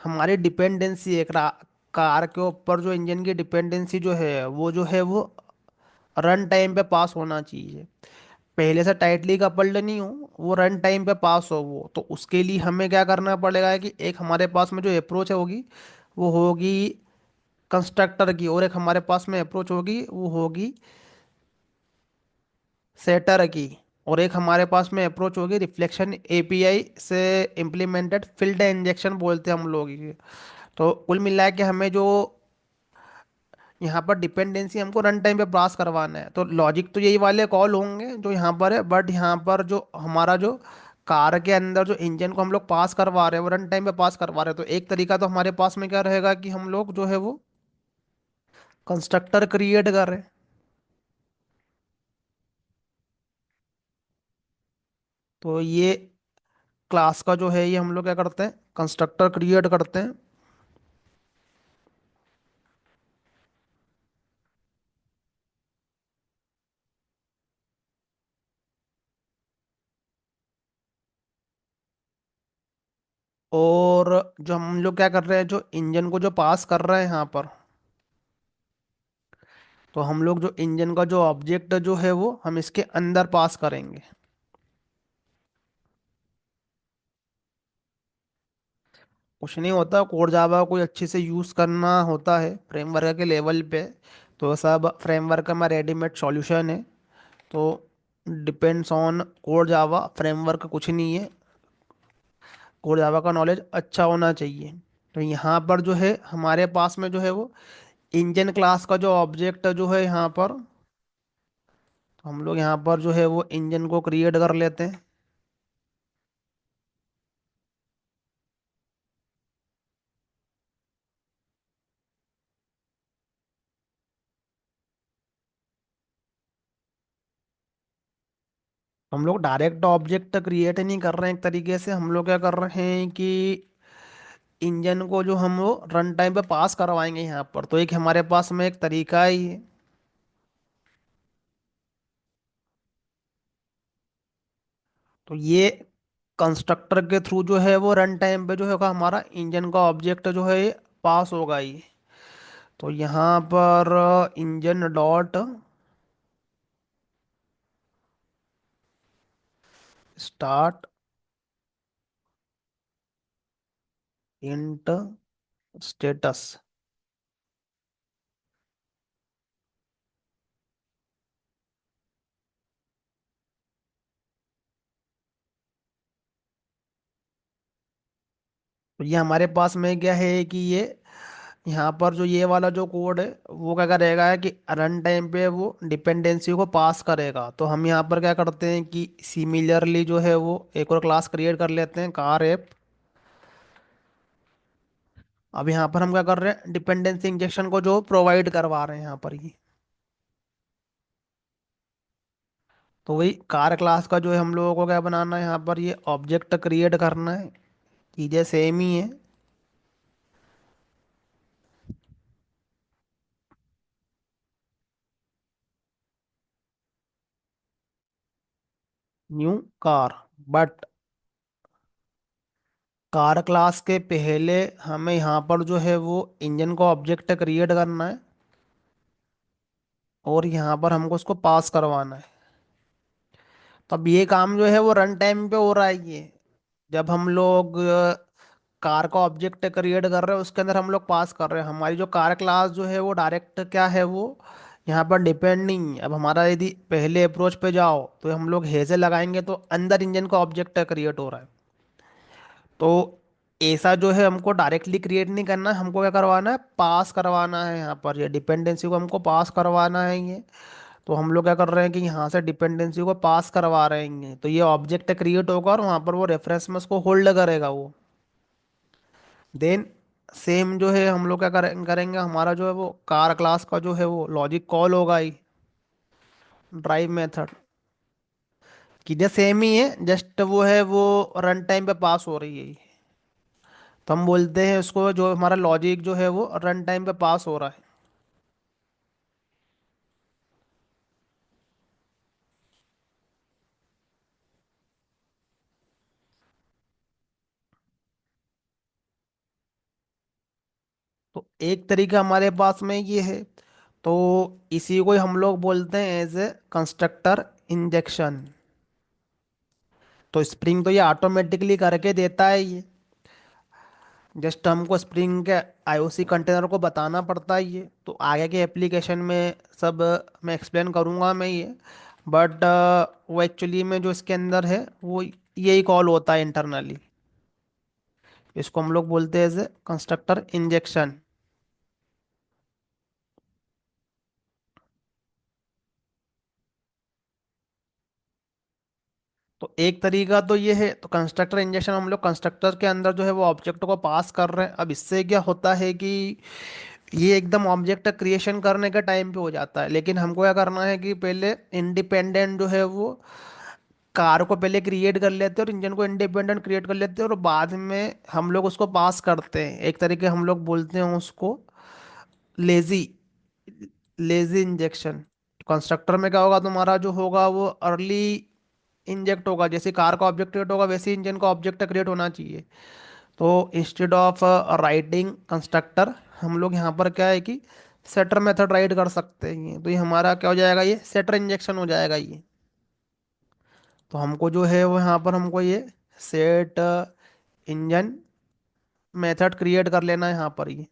हमारी डिपेंडेंसी है कार के ऊपर, जो इंजन की डिपेंडेंसी जो है वो रन टाइम पे पास होना चाहिए। पहले से टाइटली कपल्ड नहीं हो, वो रन टाइम पे पास हो वो। तो उसके लिए हमें क्या करना पड़ेगा कि एक हमारे पास में जो अप्रोच होगी वो होगी कंस्ट्रक्टर की, और एक हमारे पास में अप्रोच होगी वो होगी सेटर की, और एक हमारे पास में अप्रोच होगी रिफ्लेक्शन एपीआई से इम्प्लीमेंटेड फील्ड इंजेक्शन बोलते हैं हम लोग ये। तो कुल मिला के हमें जो यहाँ पर डिपेंडेंसी हमको रन टाइम पे पास करवाना है, तो लॉजिक तो यही वाले कॉल होंगे जो यहाँ पर है। बट यहाँ पर जो हमारा जो कार के अंदर जो इंजन को हम लोग पास करवा रहे हैं वो रन टाइम पे पास करवा रहे हैं। तो एक तरीका तो हमारे पास में क्या रहेगा कि हम लोग जो है वो कंस्ट्रक्टर क्रिएट कर रहे हैं। तो ये क्लास का जो है ये हम लोग क्या करते हैं, कंस्ट्रक्टर क्रिएट करते हैं। और जो हम लोग क्या कर रहे हैं, जो इंजन को जो पास कर रहे हैं यहाँ पर, तो हम लोग जो इंजन का जो ऑब्जेक्ट जो है वो हम इसके अंदर पास करेंगे। कुछ नहीं होता, कोड जावा कोई अच्छे से यूज़ करना होता है फ्रेमवर्क के लेवल पे। तो सब फ्रेमवर्क में रेडीमेड सॉल्यूशन है। तो depends on code Java, framework कुछ नहीं है। कोड जावा का नॉलेज अच्छा होना चाहिए। तो यहाँ पर जो है हमारे पास में जो है वो इंजन क्लास का जो ऑब्जेक्ट जो है यहाँ पर, तो हम लोग यहाँ पर जो है वो इंजन को क्रिएट कर लेते हैं। हम लोग डायरेक्ट ऑब्जेक्ट क्रिएट नहीं कर रहे हैं, एक तरीके से हम लोग क्या कर रहे हैं कि इंजन को जो हम वो रन टाइम पे पास करवाएंगे यहाँ पर। तो एक हमारे पास में एक तरीका ही है। तो ये कंस्ट्रक्टर के थ्रू जो है वो रन टाइम पे जो है हमारा इंजन का ऑब्जेक्ट जो है पास होगा ये। तो यहाँ पर engine dot start int status. तो ये हमारे पास में क्या है कि ये यहाँ पर जो ये वाला जो कोड है वो क्या करेगा है कि रन टाइम पे वो डिपेंडेंसी को पास करेगा। तो हम यहाँ पर क्या करते हैं कि सिमिलरली जो है वो एक और क्लास क्रिएट कर लेते हैं कार ऐप। अब यहाँ पर हम क्या कर रहे हैं, डिपेंडेंसी इंजेक्शन को जो प्रोवाइड करवा रहे हैं यहाँ पर ही। तो वही कार क्लास का जो है हम लोगों को क्या बनाना है, यहाँ पर ये ऑब्जेक्ट क्रिएट करना है। चीज़ें सेम ही है। New car, but car class के पहले हमें यहाँ पर जो है वो इंजन का ऑब्जेक्ट क्रिएट करना है, और यहाँ पर हमको उसको पास करवाना है। तो अब ये काम जो है वो रन टाइम पे हो रहा है ये। जब हम लोग कार का ऑब्जेक्ट क्रिएट कर रहे हैं, उसके अंदर हम लोग पास कर रहे हैं, हमारी जो कार क्लास जो है वो डायरेक्ट क्या है वो यहाँ पर डिपेंड नहीं है। अब हमारा यदि पहले अप्रोच पे जाओ तो हम लोग हेजे लगाएंगे तो अंदर इंजन का ऑब्जेक्ट क्रिएट हो रहा है। तो ऐसा जो है हमको डायरेक्टली क्रिएट नहीं करना है, हमको क्या करवाना है, पास करवाना है। यहाँ पर ये डिपेंडेंसी को हमको पास करवाना है ये। तो हम लोग क्या कर रहे हैं कि यहाँ से डिपेंडेंसी को पास करवा रहे हैं, तो ये ऑब्जेक्ट क्रिएट होगा और वहाँ पर वो रेफरेंस में उसको होल्ड करेगा वो। देन सेम जो है हम लोग क्या करेंगे, हमारा जो है वो कार क्लास का जो है वो लॉजिक कॉल होगा ही ड्राइव मेथड की। जो सेम ही है, जस्ट वो है वो रन टाइम पे पास हो रही है ये। तो हम बोलते हैं उसको, जो हमारा लॉजिक जो है वो रन टाइम पे पास हो रहा है। तो एक तरीका हमारे पास में ये है। तो इसी को ही हम लोग बोलते हैं एज ए कंस्ट्रक्टर इंजेक्शन। तो स्प्रिंग तो ये ऑटोमेटिकली करके देता है ये, जस्ट हमको स्प्रिंग के आईओसी कंटेनर को बताना पड़ता है ये। तो आगे के एप्लीकेशन में सब मैं एक्सप्लेन करूँगा मैं ये। बट वो एक्चुअली में जो इसके अंदर है वो यही कॉल होता है इंटरनली। इसको हम लोग बोलते हैं एज ए कंस्ट्रक्टर इंजेक्शन। तो एक तरीका तो ये है, तो कंस्ट्रक्टर इंजेक्शन हम लोग कंस्ट्रक्टर के अंदर जो है वो ऑब्जेक्ट को पास कर रहे हैं। अब इससे क्या होता है कि ये एकदम ऑब्जेक्ट क्रिएशन करने के टाइम पे हो जाता है, लेकिन हमको क्या करना है कि पहले इंडिपेंडेंट जो है वो कार को पहले क्रिएट कर लेते हैं और इंजन को इंडिपेंडेंट क्रिएट कर लेते हैं, और बाद में हम लोग उसको पास करते हैं। एक तरीके हम लोग बोलते हैं उसको लेजी लेजी इंजेक्शन। कंस्ट्रक्टर में क्या होगा, तुम्हारा जो होगा वो अर्ली इंजेक्ट होगा, जैसे कार का ऑब्जेक्ट क्रिएट होगा वैसे इंजन का ऑब्जेक्ट क्रिएट होना चाहिए। तो इंस्टेड ऑफ राइटिंग कंस्ट्रक्टर, हम लोग यहाँ पर क्या है कि सेटर मेथड राइट कर सकते हैं। तो ये हमारा क्या हो जाएगा, ये सेटर इंजेक्शन हो जाएगा ये। तो हमको जो है वो यहाँ पर हमको ये सेट इंजन मेथड क्रिएट कर लेना है यहाँ पर ये।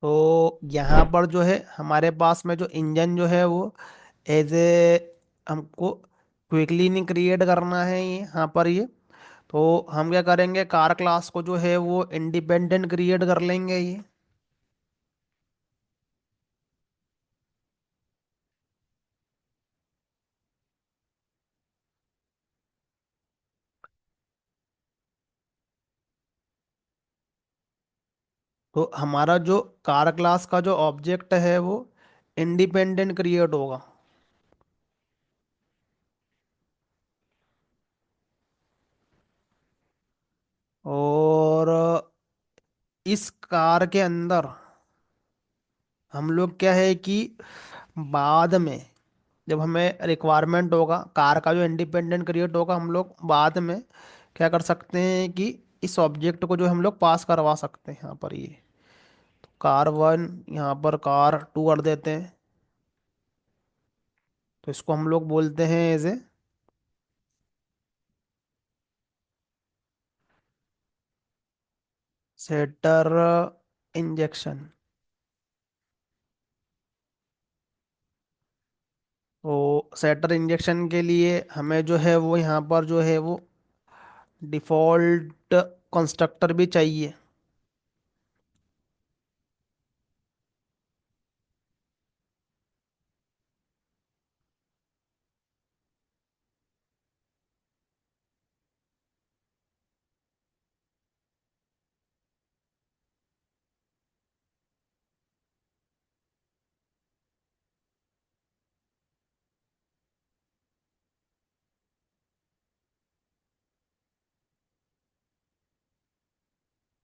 तो यहाँ पर जो है हमारे पास में जो इंजन जो है वो एज ए हमको क्विकली नहीं क्रिएट करना है ये यहाँ पर ये। तो हम क्या करेंगे, कार क्लास को जो है वो इंडिपेंडेंट क्रिएट कर लेंगे ये। तो हमारा जो कार क्लास का जो ऑब्जेक्ट है वो इंडिपेंडेंट क्रिएट होगा। और इस कार के अंदर हम लोग क्या है कि बाद में जब हमें रिक्वायरमेंट होगा कार का जो इंडिपेंडेंट क्रिएट होगा, हम लोग बाद में क्या कर सकते हैं कि इस ऑब्जेक्ट को जो हम लोग पास करवा सकते हैं यहाँ पर ये। कार वन यहाँ पर कार टू कर देते हैं। तो इसको हम लोग बोलते हैं एज ए सेटर इंजेक्शन। तो सेटर इंजेक्शन के लिए हमें जो है वो यहाँ पर जो है वो डिफ़ॉल्ट कंस्ट्रक्टर भी चाहिए।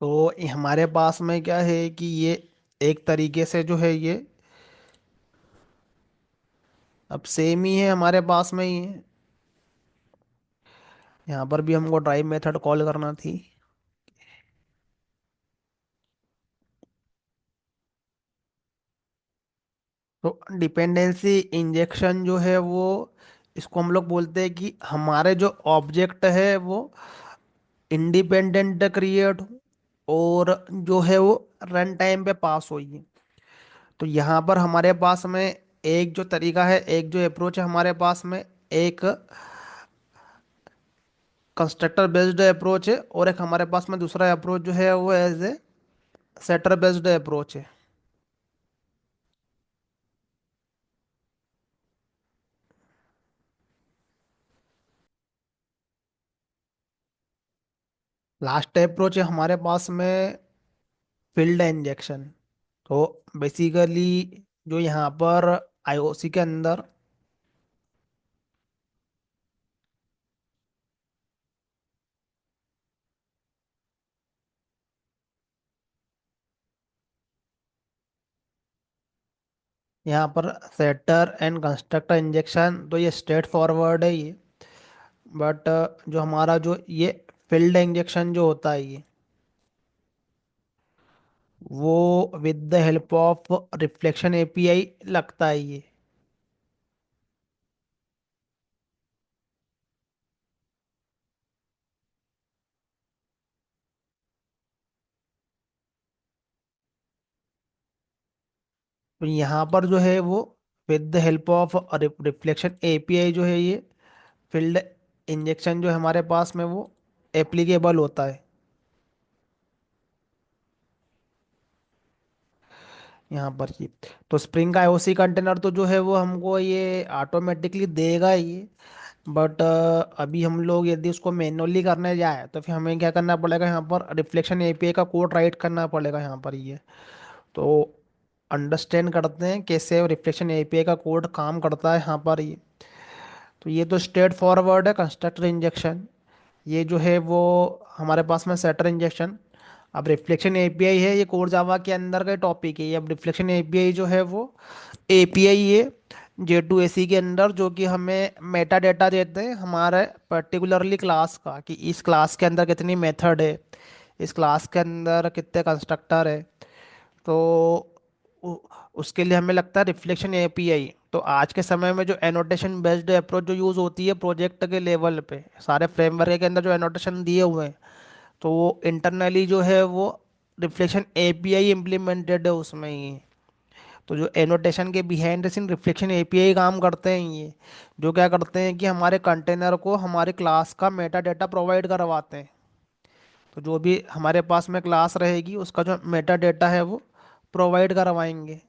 तो हमारे पास में क्या है कि ये एक तरीके से जो है ये अब सेम ही है, हमारे पास में ही है। यहाँ पर भी हमको ड्राइव मेथड कॉल करना थी। तो डिपेंडेंसी इंजेक्शन जो है वो, इसको हम लोग बोलते हैं कि हमारे जो ऑब्जेक्ट है वो इंडिपेंडेंट क्रिएट हो और जो है वो रन टाइम पे पास हो ये। तो यहाँ पर हमारे पास में एक जो तरीका है, एक जो अप्रोच है हमारे पास में, एक कंस्ट्रक्टर बेस्ड अप्रोच है और एक हमारे पास में दूसरा अप्रोच जो है वो as a setter based approach है। लास्ट अप्रोच है हमारे पास में फील्ड इंजेक्शन। तो बेसिकली जो यहाँ पर आईओसी के अंदर, यहाँ पर सेटर एंड कंस्ट्रक्टर इंजेक्शन तो ये स्ट्रेट फॉरवर्ड है ये। बट जो हमारा जो ये फील्ड इंजेक्शन जो होता है ये, वो with the help of reflection API लगता है ये। तो यहाँ पर जो है वो with the help of reflection API जो है ये फील्ड इंजेक्शन जो है हमारे पास में वो एप्लीकेबल होता है यहाँ पर ही। तो स्प्रिंग का आईओसी कंटेनर तो जो है वो हमको ये ऑटोमेटिकली देगा ही। बट अभी हम लोग यदि उसको मैन्युअली करने जाए तो फिर हमें क्या करना पड़ेगा, यहाँ पर रिफ्लेक्शन एपीआई का कोड राइट करना पड़ेगा यहाँ पर ये। तो अंडरस्टैंड करते हैं कैसे रिफ्लेक्शन एपीआई का कोड काम करता है यहाँ पर ये। तो ये तो स्ट्रेट फॉरवर्ड है कंस्ट्रक्टर इंजेक्शन। ये जो है वो हमारे पास में सेटर इंजेक्शन। अब रिफ्लेक्शन एपीआई है ये कोर जावा के अंदर का टॉपिक है ये। अब रिफ्लेक्शन एपीआई जो है वो एपीआई है J2SE के अंदर, जो कि हमें मेटा डेटा देते हैं हमारे पर्टिकुलरली क्लास का, कि इस क्लास के अंदर कितनी मेथड है, इस क्लास के अंदर कितने कंस्ट्रक्टर है। तो उ- उसके लिए हमें लगता है रिफ्लेक्शन एपीआई। तो आज के समय में जो एनोटेशन बेस्ड अप्रोच जो यूज़ होती है प्रोजेक्ट के लेवल पे, सारे फ्रेमवर्क के अंदर जो एनोटेशन दिए हुए हैं, तो वो इंटरनली जो है वो रिफ्लेक्शन एपीआई इम्प्लीमेंटेड है उसमें ही। तो जो एनोटेशन के behind the scene reflection API काम करते हैं ये, जो क्या करते हैं कि हमारे कंटेनर को हमारे क्लास का मेटा डेटा प्रोवाइड करवाते हैं। तो जो भी हमारे पास में क्लास रहेगी उसका जो मेटा डेटा है वो प्रोवाइड करवाएंगे।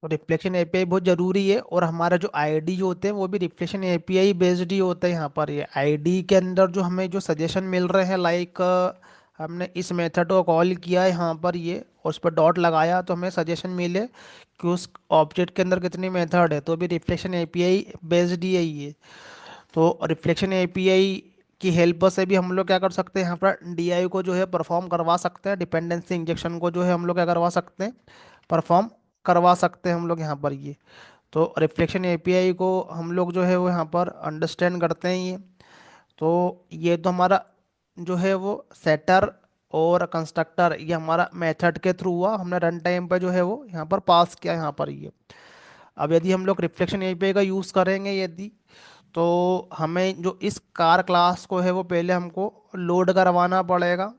तो रिफ्लेक्शन एपीआई बहुत ज़रूरी है, और हमारा जो आईडी जो होते हैं वो भी रिफ्लेक्शन एपीआई बेस्ड ही होता है यहाँ पर। ये आईडी के अंदर जो हमें जो सजेशन मिल रहे हैं, लाइक हमने इस मेथड को कॉल किया है यहाँ पर ये, और उस पर डॉट लगाया तो हमें सजेशन मिले कि उस ऑब्जेक्ट के अंदर कितनी मेथड है, तो भी रिफ्लेक्शन एपीआई बेस्ड ही है ये। तो रिफ्लेक्शन एपीआई की हेल्प से भी हम लोग क्या कर सकते हैं, यहाँ पर डीआई को जो है परफॉर्म करवा सकते हैं, डिपेंडेंसी इंजेक्शन को जो है हम लोग क्या करवा सकते हैं, परफॉर्म करवा सकते हैं हम लोग यहाँ पर ये। तो रिफ्लेक्शन एपीआई को हम लोग जो है वो यहाँ पर अंडरस्टैंड करते हैं ये। तो ये तो हमारा जो है वो सेटर और कंस्ट्रक्टर ये हमारा मेथड के थ्रू हुआ, हमने रन टाइम पे जो है वो यहाँ पर पास किया यहाँ पर ये। अब यदि हम लोग रिफ्लेक्शन एपीआई का यूज़ करेंगे यदि, तो हमें जो इस कार क्लास को है वो पहले हमको लोड करवाना पड़ेगा।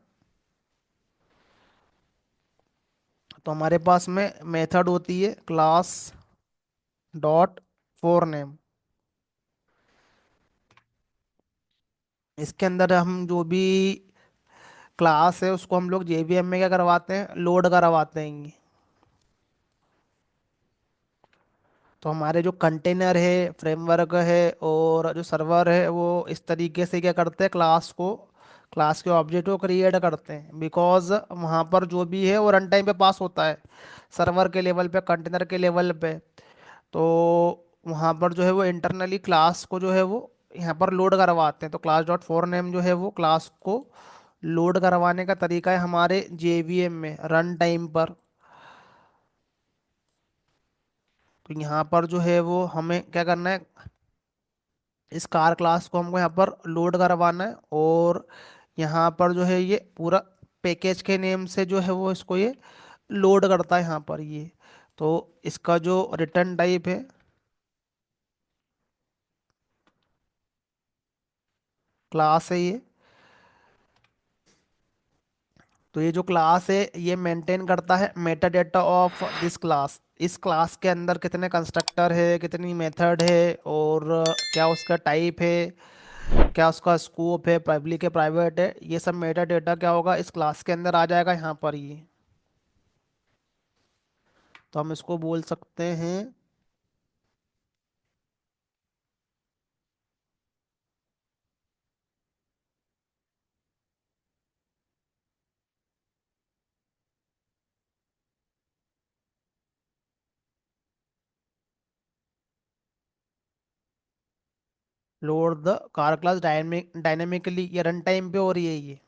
तो हमारे पास में मेथड होती है क्लास डॉट फॉर नेम। इसके अंदर हम जो भी क्लास है उसको हम लोग जेवीएम में क्या करवाते हैं, लोड करवाते हैं ये। तो हमारे जो कंटेनर है, फ्रेमवर्क है और जो सर्वर है वो इस तरीके से क्या करते हैं, क्लास को क्लास के ऑब्जेक्ट को क्रिएट करते हैं, बिकॉज वहाँ पर जो भी है वो रन टाइम पे पास होता है, सर्वर के लेवल पे, कंटेनर के लेवल पे। तो वहाँ पर जो है वो इंटरनली क्लास को जो है वो यहाँ पर लोड करवाते हैं। तो क्लास डॉट फॉर नेम जो है वो क्लास को लोड करवाने का तरीका है हमारे जेवीएम में रन टाइम पर। तो यहाँ पर जो है वो हमें क्या करना है, इस कार क्लास को हमको यहाँ पर लोड करवाना है, और यहाँ पर जो है ये पूरा पैकेज के नेम से जो है वो इसको ये लोड करता है यहाँ पर ये। तो इसका जो रिटर्न टाइप है, क्लास है ये। तो ये जो क्लास है ये मेंटेन करता है Meta data of this class. इस क्लास के अंदर कितने कंस्ट्रक्टर है, कितनी मेथड है, और क्या उसका टाइप है, क्या उसका स्कोप है, पब्लिक है, प्राइवेट है, ये सब मेटा डेटा क्या होगा इस क्लास के अंदर आ जाएगा यहाँ पर ये। तो हम इसको बोल सकते हैं load the car class dynamically. ये रन टाइम पे हो रही है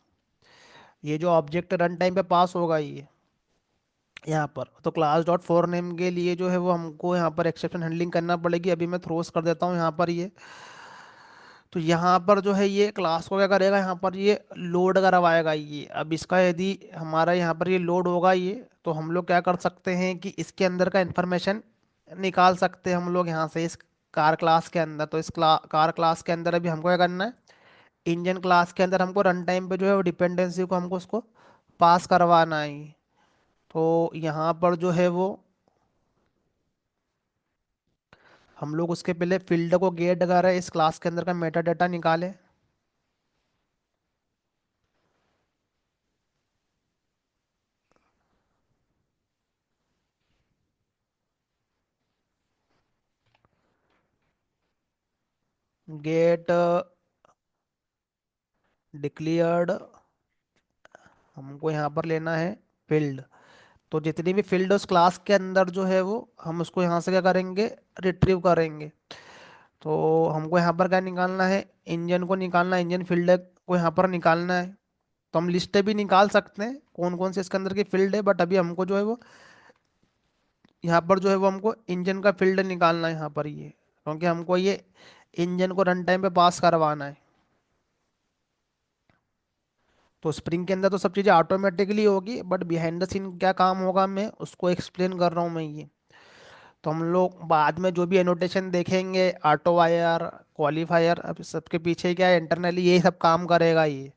ये जो ऑब्जेक्ट रन टाइम पे पास होगा ये यहाँ पर। तो क्लास डॉट फॉर नेम के लिए जो है वो हमको यहाँ पर एक्सेप्शन हैंडलिंग करना पड़ेगी। अभी मैं थ्रोस कर देता हूँ यहाँ पर ये। तो यहाँ पर जो है ये क्लास को क्या करेगा, यहाँ पर ये लोड करवाएगा ये। अब इसका यदि हमारा यहाँ पर ये लोड होगा ये, तो हम लोग क्या कर सकते हैं कि इसके अंदर का इंफॉर्मेशन निकाल सकते हैं हम लोग यहाँ से इस कार क्लास के अंदर। तो इस कार क्लास के अंदर अभी हमको क्या करना है, इंजन क्लास के अंदर हमको रन टाइम पे जो है वो डिपेंडेंसी को हमको उसको पास करवाना है। तो यहाँ पर जो है वो हम लोग उसके पहले फील्ड को गेट कर रहे हैं, इस क्लास के अंदर का मेटा डाटा निकाले। गेट डिक्लेयर्ड हमको यहाँ पर लेना है फील्ड। तो जितनी भी फील्ड उस क्लास के अंदर जो है वो हम उसको यहाँ से क्या करेंगे, रिट्रीव करेंगे। तो हमको यहाँ पर क्या निकालना है, इंजन को निकालना है, इंजन फील्ड को यहाँ पर निकालना है। तो हम लिस्टें भी निकाल सकते हैं कौन कौन से इसके अंदर की फील्ड है, बट अभी हमको जो है वो यहाँ पर जो है वो हमको इंजन का फील्ड निकालना है यहाँ पर ये, क्योंकि हमको ये इंजन को रन टाइम पे पास करवाना है। तो स्प्रिंग के अंदर तो सब चीज़ें ऑटोमेटिकली होगी, बट बिहाइंड द सीन क्या काम होगा मैं उसको एक्सप्लेन कर रहा हूँ मैं ये। तो हम लोग बाद में जो भी एनोटेशन देखेंगे, ऑटो वायर, क्वालिफायर, अब सबके पीछे क्या है, इंटरनली यही सब काम करेगा ये।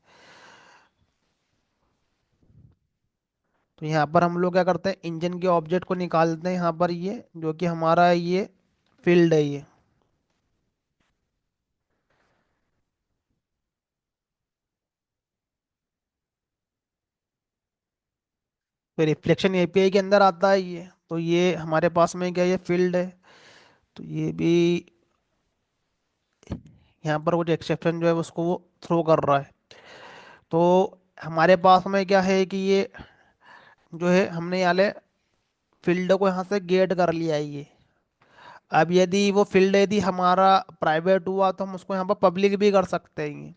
तो यहाँ पर हम लोग क्या करते हैं, इंजन के ऑब्जेक्ट को निकालते हैं यहाँ पर ये, जो कि हमारा ये फील्ड है ये। फिर रिफ्लेक्शन एपीआई के अंदर आता है ये। तो ये हमारे पास में क्या, ये फील्ड है। तो ये भी यहाँ पर कुछ एक्सेप्शन जो है उसको वो थ्रो कर रहा है। तो हमारे पास में क्या है कि ये जो है हमने यहाँ फील्ड को यहाँ से गेट कर लिया है ये। अब यदि वो फील्ड यदि हमारा प्राइवेट हुआ तो हम उसको यहाँ पर पब्लिक भी कर सकते हैं।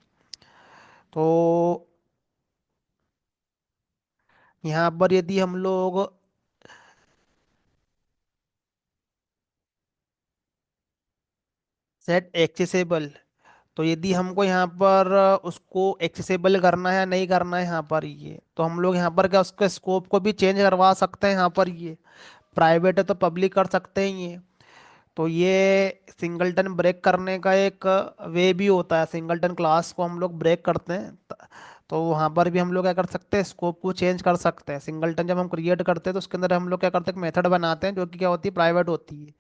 तो यहाँ पर यदि हम लोग सेट एक्सेसिबल, तो यदि हमको यहाँ पर उसको एक्सेसिबल करना है या नहीं करना है यहाँ पर ये, तो हम लोग यहाँ पर क्या उसके स्कोप को भी चेंज करवा सकते हैं यहाँ पर ये। प्राइवेट है तो पब्लिक कर सकते हैं ये। तो ये सिंगलटन ब्रेक करने का एक वे भी होता है, सिंगलटन क्लास को हम लोग ब्रेक करते हैं तो वहाँ पर भी हम लोग क्या कर सकते हैं, स्कोप को चेंज कर सकते हैं। सिंगलटन जब हम क्रिएट करते हैं तो उसके अंदर हम लोग क्या करते हैं, मेथड बनाते हैं जो कि क्या होती है, प्राइवेट होती है।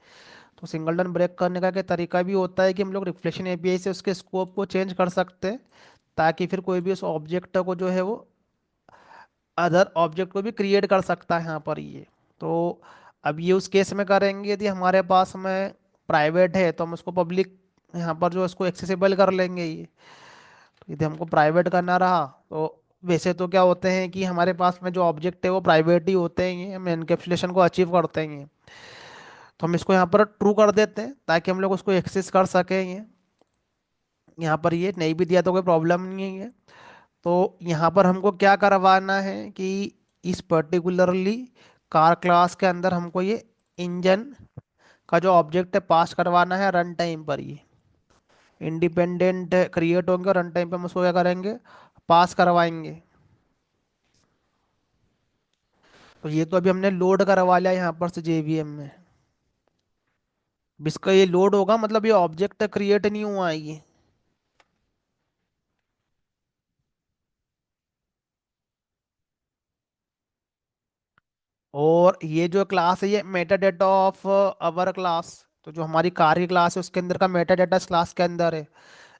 तो सिंगलटन ब्रेक करने का क्या तरीका भी होता है कि हम लोग रिफ्लेक्शन एपीआई से उसके स्कोप को चेंज कर सकते हैं, ताकि फिर कोई भी उस ऑब्जेक्ट को जो है वो अदर ऑब्जेक्ट को भी क्रिएट कर सकता है यहाँ पर ये। तो अब ये उस केस में करेंगे यदि हमारे पास में प्राइवेट है तो हम उसको पब्लिक यहाँ पर जो इसको एक्सेसिबल कर लेंगे ये। यदि हमको प्राइवेट करना रहा तो वैसे तो क्या होते हैं कि हमारे पास में जो ऑब्जेक्ट है वो प्राइवेट ही होते हैं, हम एनकैप्सुलेशन को अचीव करते हैं। तो हम इसको यहाँ पर ट्रू कर देते हैं ताकि हम लोग उसको एक्सेस कर सकें। यहाँ पर ये नहीं भी दिया तो कोई प्रॉब्लम नहीं है। तो यहाँ पर हमको क्या करवाना है कि इस पर्टिकुलरली कार क्लास के अंदर हमको ये इंजन का जो ऑब्जेक्ट है पास करवाना है रन टाइम पर। ये इंडिपेंडेंट क्रिएट होंगे और रन टाइम पे हम उसको क्या करेंगे, पास करवाएंगे। तो ये तो अभी हमने लोड करवा लिया यहाँ पर से जेवीएम में। अब इसका ये लोड होगा मतलब ये ऑब्जेक्ट क्रिएट नहीं हुआ है ये। और ये जो क्लास है ये Meta data of our class, तो जो हमारी कार की क्लास है उसके अंदर का मेटा डेटा इस क्लास के अंदर है।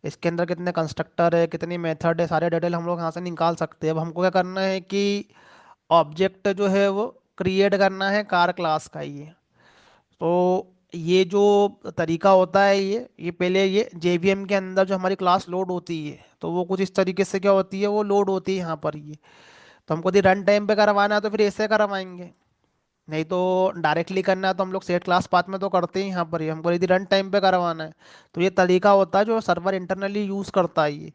इसके अंदर कितने कंस्ट्रक्टर है, कितनी मेथड है, सारे डिटेल हम लोग यहाँ से निकाल सकते हैं। अब हमको क्या करना है कि ऑब्जेक्ट जो है वो क्रिएट करना है कार क्लास का ये। तो ये जो तरीका होता है ये पहले ये जेवीएम के अंदर जो हमारी क्लास लोड होती है तो वो कुछ इस तरीके से क्या होती है, वो लोड होती है यहाँ पर ये। तो हमको यदि रन टाइम पे करवाना है तो फिर ऐसे करवाएंगे, नहीं तो डायरेक्टली करना है तो हम लोग सेट क्लास पाथ में तो करते ही यहाँ पर ही। हमको यदि रन टाइम पे करवाना है तो ये तरीका होता है जो सर्वर इंटरनली यूज़ करता है ये।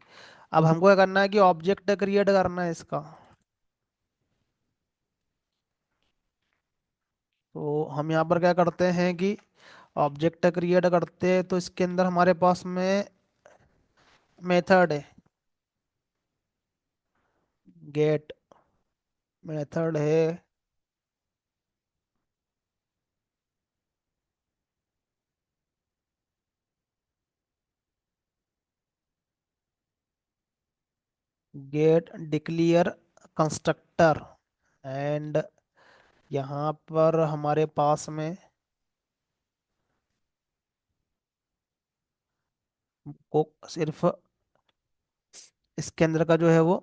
अब हमको क्या करना है कि ऑब्जेक्ट क्रिएट करना है इसका। तो हम यहाँ पर क्या करते हैं कि ऑब्जेक्ट क्रिएट करते हैं तो इसके अंदर हमारे पास में मेथड है, गेट मेथड है। गेट डिक्लेयर कंस्ट्रक्टर एंड यहाँ पर हमारे पास में को सिर्फ इसके अंदर का जो है वो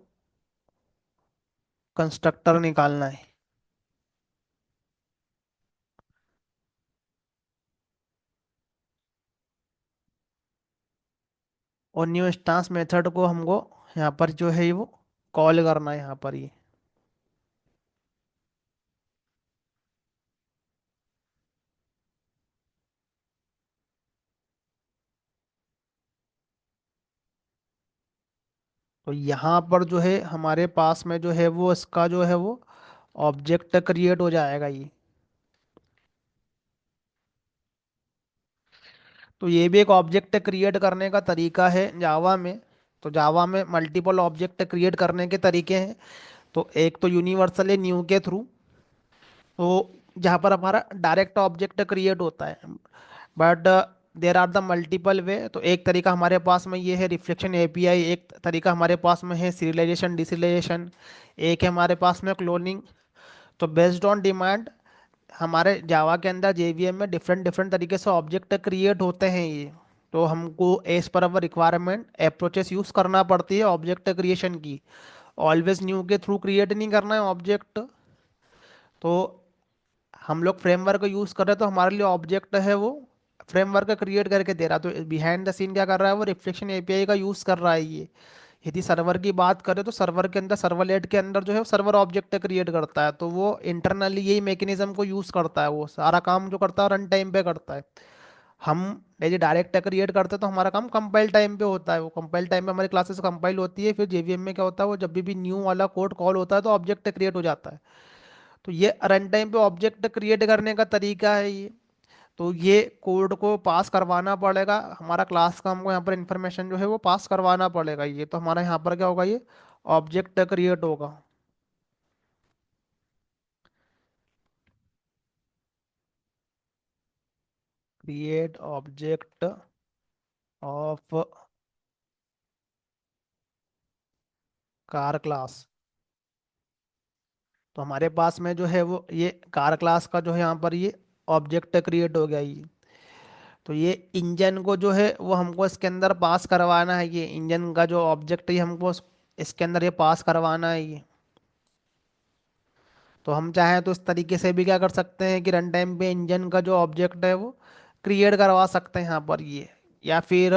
कंस्ट्रक्टर निकालना है। और न्यू इंस्टांस मेथड को हमको यहाँ पर जो है वो कॉल करना है यहाँ पर ये। तो यहाँ पर जो है हमारे पास में जो है वो इसका जो है वो ऑब्जेक्ट क्रिएट हो जाएगा ये। तो ये भी एक ऑब्जेक्ट क्रिएट करने का तरीका है जावा में। तो जावा में मल्टीपल ऑब्जेक्ट क्रिएट करने के तरीके हैं। तो एक तो यूनिवर्सल है न्यू के थ्रू, तो जहाँ पर हमारा डायरेक्ट ऑब्जेक्ट क्रिएट होता है। But there are the multiple way. तो एक तरीका हमारे पास में ये है रिफ्लेक्शन एपीआई, एक तरीका हमारे पास में है सीरियलाइजेशन डिसीरियलाइजेशन, एक है हमारे पास में क्लोनिंग। तो बेस्ड ऑन डिमांड हमारे जावा के अंदर जेवीएम में डिफरेंट डिफरेंट तरीके से ऑब्जेक्ट क्रिएट होते हैं ये। तो हमको एज पर अवर रिक्वायरमेंट अप्रोचेस यूज़ करना पड़ती है ऑब्जेक्ट क्रिएशन की। ऑलवेज न्यू के थ्रू क्रिएट नहीं करना है ऑब्जेक्ट। तो हम लोग फ्रेमवर्क यूज़ कर रहे हैं तो हमारे लिए ऑब्जेक्ट है वो फ्रेमवर्क क्रिएट करके दे रहा है। तो बिहाइंड द सीन क्या कर रहा है, वो रिफ्लेक्शन एपीआई का यूज़ कर रहा है ये। यदि सर्वर की बात करें तो सर्वर के अंदर सर्वलेट के अंदर जो है सर्वर ऑब्जेक्ट क्रिएट करता है, तो वो इंटरनली यही मैकेनिज्म को यूज़ करता है। वो सारा काम जो करता है रन टाइम पे करता है। हम यदि डायरेक्ट क्रिएट करते हैं तो हमारा काम कंपाइल टाइम पे होता है। वो कंपाइल टाइम पे हमारी क्लासेस कंपाइल होती है, फिर जेवीएम में क्या होता है वो जब भी न्यू वाला कोड कॉल होता है तो ऑब्जेक्ट क्रिएट हो जाता है। तो ये रन टाइम पे ऑब्जेक्ट क्रिएट करने का तरीका है ये। तो ये कोड को पास करवाना पड़ेगा हमारा क्लास का, हमको यहाँ पर इंफॉर्मेशन जो है वो पास करवाना पड़ेगा ये। तो हमारा यहाँ पर क्या होगा, ये ऑब्जेक्ट क्रिएट होगा। Create object of car class. तो हमारे पास में जो है वो ये कार क्लास का जो है यहाँ पर ये ऑब्जेक्ट क्रिएट हो गया ये। तो ये इंजन को जो है वो हमको इसके अंदर पास करवाना है, ये इंजन का जो ऑब्जेक्ट है हमको इसके अंदर ये पास करवाना है ये। तो हम चाहें तो इस तरीके से भी क्या कर सकते हैं कि रन टाइम पे इंजन का जो ऑब्जेक्ट है वो क्रिएट करवा सकते हैं यहाँ पर ये। या फिर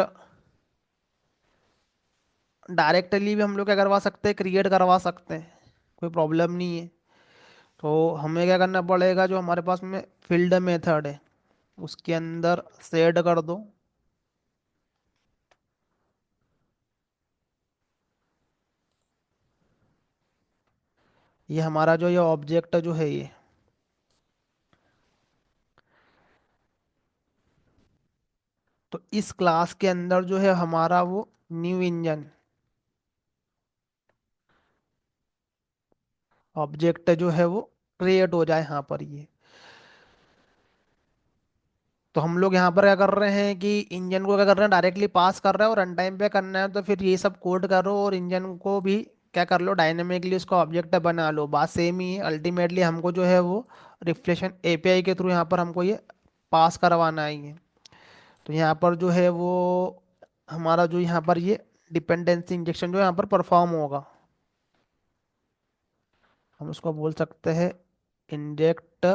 डायरेक्टली भी हम लोग क्या करवा सकते हैं, क्रिएट करवा सकते हैं, कोई प्रॉब्लम नहीं है। तो हमें क्या करना पड़ेगा, जो हमारे पास में फील्ड मेथड है उसके अंदर सेट कर दो। ये हमारा जो ये ऑब्जेक्ट जो है ये, तो इस क्लास के अंदर जो है हमारा वो न्यू इंजन ऑब्जेक्ट जो है वो क्रिएट हो जाए यहाँ पर ये। तो हम लोग यहाँ पर क्या कर रहे हैं कि इंजन को क्या कर रहे हैं, डायरेक्टली पास कर रहे हैं और रन टाइम पे करना है, तो फिर ये सब कोड करो और इंजन को भी क्या कर लो, डायनेमिकली उसका ऑब्जेक्ट बना लो, बात सेम ही है। अल्टीमेटली हमको जो है वो रिफ्लेक्शन एपीआई के थ्रू यहाँ पर हमको ये पास करवाना ही है। तो यहाँ पर जो है वो हमारा जो यहाँ पर ये डिपेंडेंसी इंजेक्शन जो यहाँ पर परफॉर्म होगा, हम उसको बोल सकते हैं inject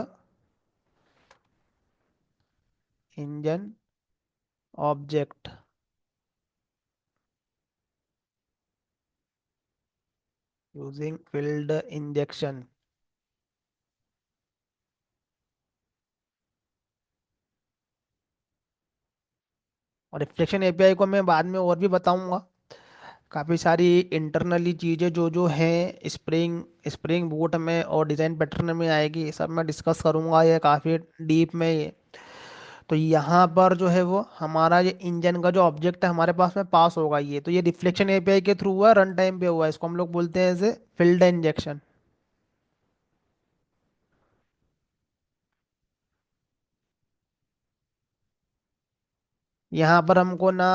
engine object using field injection. और रिफ्लेक्शन एपीआई को मैं बाद में और भी बताऊंगा, काफ़ी सारी इंटरनली चीज़ें जो जो हैं स्प्रिंग स्प्रिंग बूट में और डिज़ाइन पैटर्न में आएगी, ये सब मैं डिस्कस करूंगा, ये काफ़ी डीप में ये। तो यहाँ पर जो है वो हमारा ये इंजन का जो ऑब्जेक्ट है हमारे पास में पास होगा, ये तो ये रिफ्लेक्शन एपीआई के थ्रू हुआ, रन टाइम पे हुआ, इसको हम लोग बोलते हैं एज फील्ड इंजेक्शन। यहाँ पर हमको ना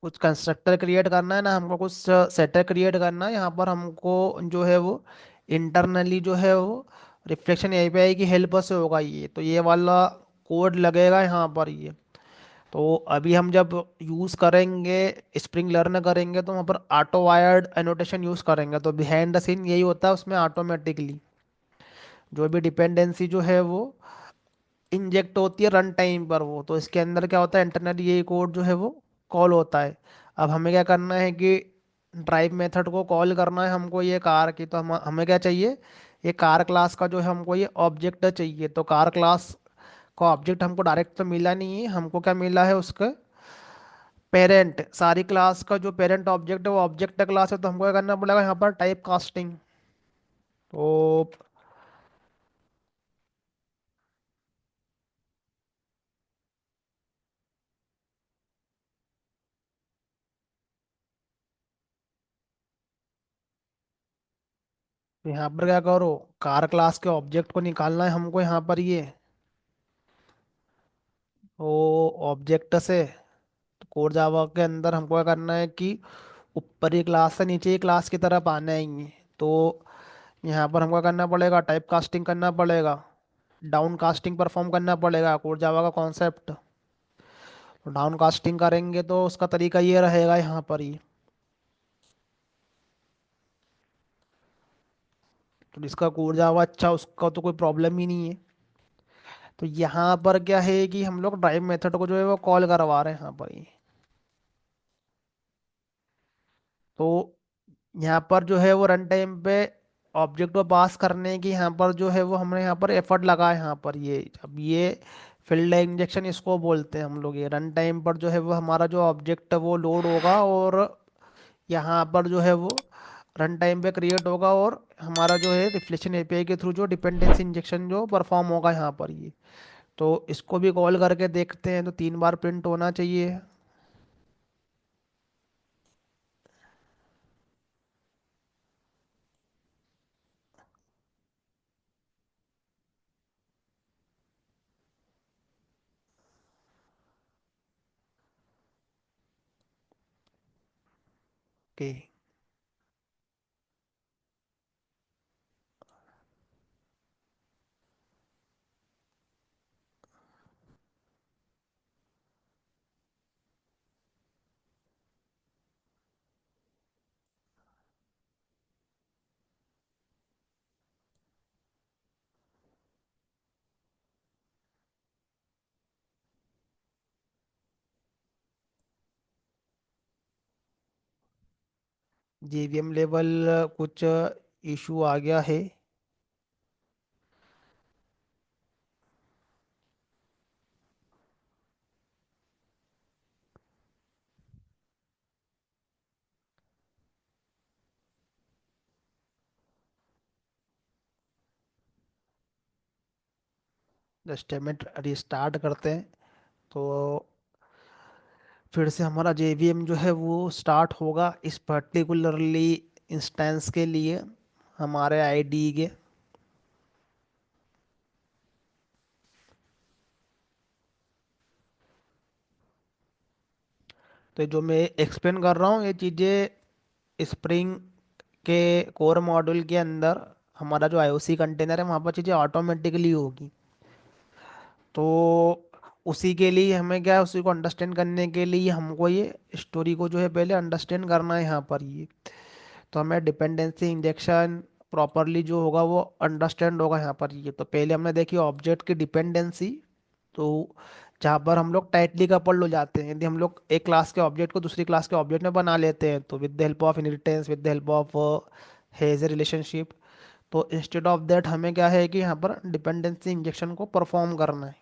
कुछ कंस्ट्रक्टर क्रिएट करना है ना हमको कुछ सेटर क्रिएट करना है, यहाँ पर हमको जो है वो इंटरनली जो है वो रिफ्लेक्शन एपीआई की हेल्प से होगा ये। तो ये वाला कोड लगेगा यहाँ पर ये। तो अभी हम जब यूज़ करेंगे, स्प्रिंग लर्न करेंगे, तो वहाँ पर ऑटो वायर्ड एनोटेशन यूज़ करेंगे, तो बिहाइंड द सीन यही होता है उसमें, ऑटोमेटिकली जो भी डिपेंडेंसी जो है वो इंजेक्ट होती है रन टाइम पर वो, तो इसके अंदर क्या होता है, इंटरनली यही कोड जो है वो कॉल होता है। अब हमें क्या करना है कि ड्राइव मेथड को कॉल करना है हमको ये कार की, तो हमें क्या चाहिए, ये कार क्लास का जो है हमको ये ऑब्जेक्ट चाहिए। तो कार क्लास का ऑब्जेक्ट हमको डायरेक्ट तो मिला नहीं है, हमको क्या मिला है, उसका पेरेंट, सारी क्लास का जो पेरेंट ऑब्जेक्ट है वो ऑब्जेक्ट क्लास है, तो हमको क्या करना पड़ेगा यहाँ पर टाइप कास्टिंग। तो यहाँ पर क्या करो, कार क्लास के ऑब्जेक्ट को निकालना है हमको यहाँ पर ये, तो ऑब्जेक्ट से कोर जावा के अंदर हमको क्या करना है कि ऊपर ही क्लास से नीचे ही क्लास की तरफ आना है ये। तो यहाँ पर हमको क्या करना पड़ेगा, टाइप कास्टिंग करना पड़ेगा, डाउन कास्टिंग परफॉर्म करना पड़ेगा, कोर जावा का कॉन्सेप्ट। तो डाउन कास्टिंग करेंगे तो उसका तरीका ये रहेगा यहाँ पर ही। तो जिसका कोर जावा अच्छा उसका तो कोई प्रॉब्लम ही नहीं है। तो यहाँ पर क्या है कि हम लोग ड्राइव मेथड को जो है वो कॉल करवा रहे हैं यहाँ पर ही। तो यहाँ पर जो है वो रन टाइम पे ऑब्जेक्ट को पास करने की यहाँ पर जो है वो हमने यहाँ पर एफर्ट लगाया यहाँ पर ये। अब ये फील्ड इंजेक्शन इसको बोलते हैं हम लोग, ये रन टाइम पर जो है वो हमारा जो ऑब्जेक्ट वो लोड होगा और यहाँ पर जो है वो रन टाइम पे क्रिएट होगा, और हमारा जो है रिफ्लेक्शन एपीआई के थ्रू जो डिपेंडेंसी इंजेक्शन जो परफॉर्म होगा यहाँ पर ये। तो इसको भी कॉल करके देखते हैं, तो 3 बार प्रिंट होना चाहिए। ओके। जेवीएम लेवल कुछ इशू आ गया है। जस्ट मिनट, रिस्टार्ट करते हैं। तो फिर से हमारा जेवीएम जो है वो स्टार्ट होगा इस पर्टिकुलरली इंस्टेंस के लिए, हमारे आईडी के। तो जो मैं एक्सप्लेन कर रहा हूँ ये चीज़ें स्प्रिंग के कोर मॉड्यूल के अंदर, हमारा जो आईओसी कंटेनर है वहाँ पर चीज़ें ऑटोमेटिकली होगी। तो उसी के लिए हमें क्या है, उसी को अंडरस्टैंड करने के लिए हमको ये स्टोरी को जो है पहले अंडरस्टैंड करना है यहाँ पर ये। तो हमें डिपेंडेंसी इंजेक्शन प्रॉपरली जो होगा वो अंडरस्टैंड होगा यहाँ पर ये। तो पहले हमने देखी ऑब्जेक्ट की डिपेंडेंसी। तो जहाँ पर हम लोग टाइटली कपल्ड हो जाते हैं, यदि हम लोग एक क्लास के ऑब्जेक्ट को दूसरी क्लास के ऑब्जेक्ट में बना लेते हैं, तो with the help of inheritance, with the help of hedge relationship, तो इंस्टेड ऑफ दैट हमें क्या है कि यहाँ पर डिपेंडेंसी इंजेक्शन को परफॉर्म करना है।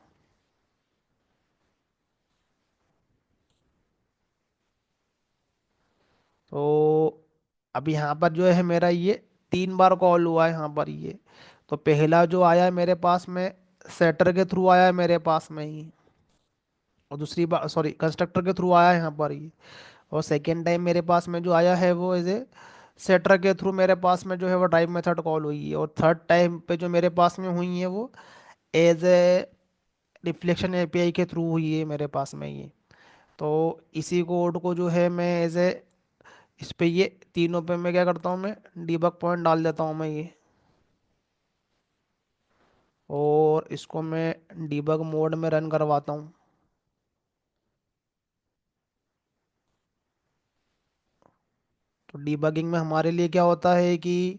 तो अब यहाँ पर जो है मेरा ये 3 बार कॉल हुआ है यहाँ पर ये। तो पहला जो आया है मेरे पास में सेटर के थ्रू आया है मेरे पास में ही, और दूसरी बार सॉरी कंस्ट्रक्टर के थ्रू आया है यहाँ पर ही। और सेकेंड टाइम मेरे पास में जो आया है वो एज ए सेटर के थ्रू मेरे पास में जो है वो ड्राइव मेथड कॉल हुई है। और थर्ड टाइम पे जो मेरे पास में हुई है वो एज ए रिफ्लेक्शन एपीआई के थ्रू हुई है मेरे पास में ये। तो इसी कोड को जो है मैं एज ए इस पे ये तीनों पे मैं क्या करता हूँ, मैं डीबग पॉइंट डाल देता हूँ मैं ये। और इसको मैं डीबग मोड में रन करवाता हूँ। तो डीबगिंग में हमारे लिए क्या होता है कि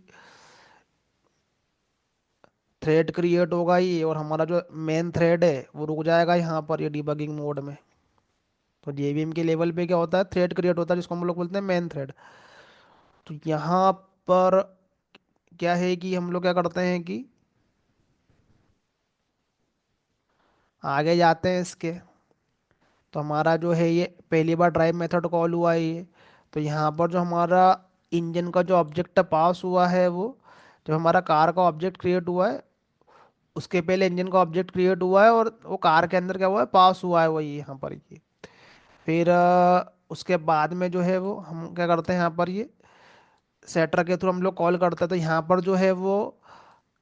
थ्रेड क्रिएट होगा ये, और हमारा जो मेन थ्रेड है वो रुक जाएगा यहाँ पर ये डीबगिंग मोड में। तो जेवीएम के लेवल पे क्या होता है, थ्रेड क्रिएट होता है जिसको हम लोग बोलते हैं मेन थ्रेड। तो यहाँ पर क्या है कि हम लोग क्या करते हैं कि आगे जाते हैं इसके। तो हमारा जो है ये पहली बार ड्राइव मेथड कॉल हुआ है ये। तो यहाँ पर जो हमारा इंजन का जो ऑब्जेक्ट पास हुआ है वो, जब हमारा कार का ऑब्जेक्ट क्रिएट हुआ है उसके पहले इंजन का ऑब्जेक्ट क्रिएट हुआ है, और वो कार के अंदर क्या हुआ है, पास हुआ है वही यहाँ पर ये। फिर उसके बाद में जो है वो हम क्या करते हैं यहाँ पर ये सेटर के थ्रू हम लोग कॉल करते हैं। तो यहाँ पर जो है वो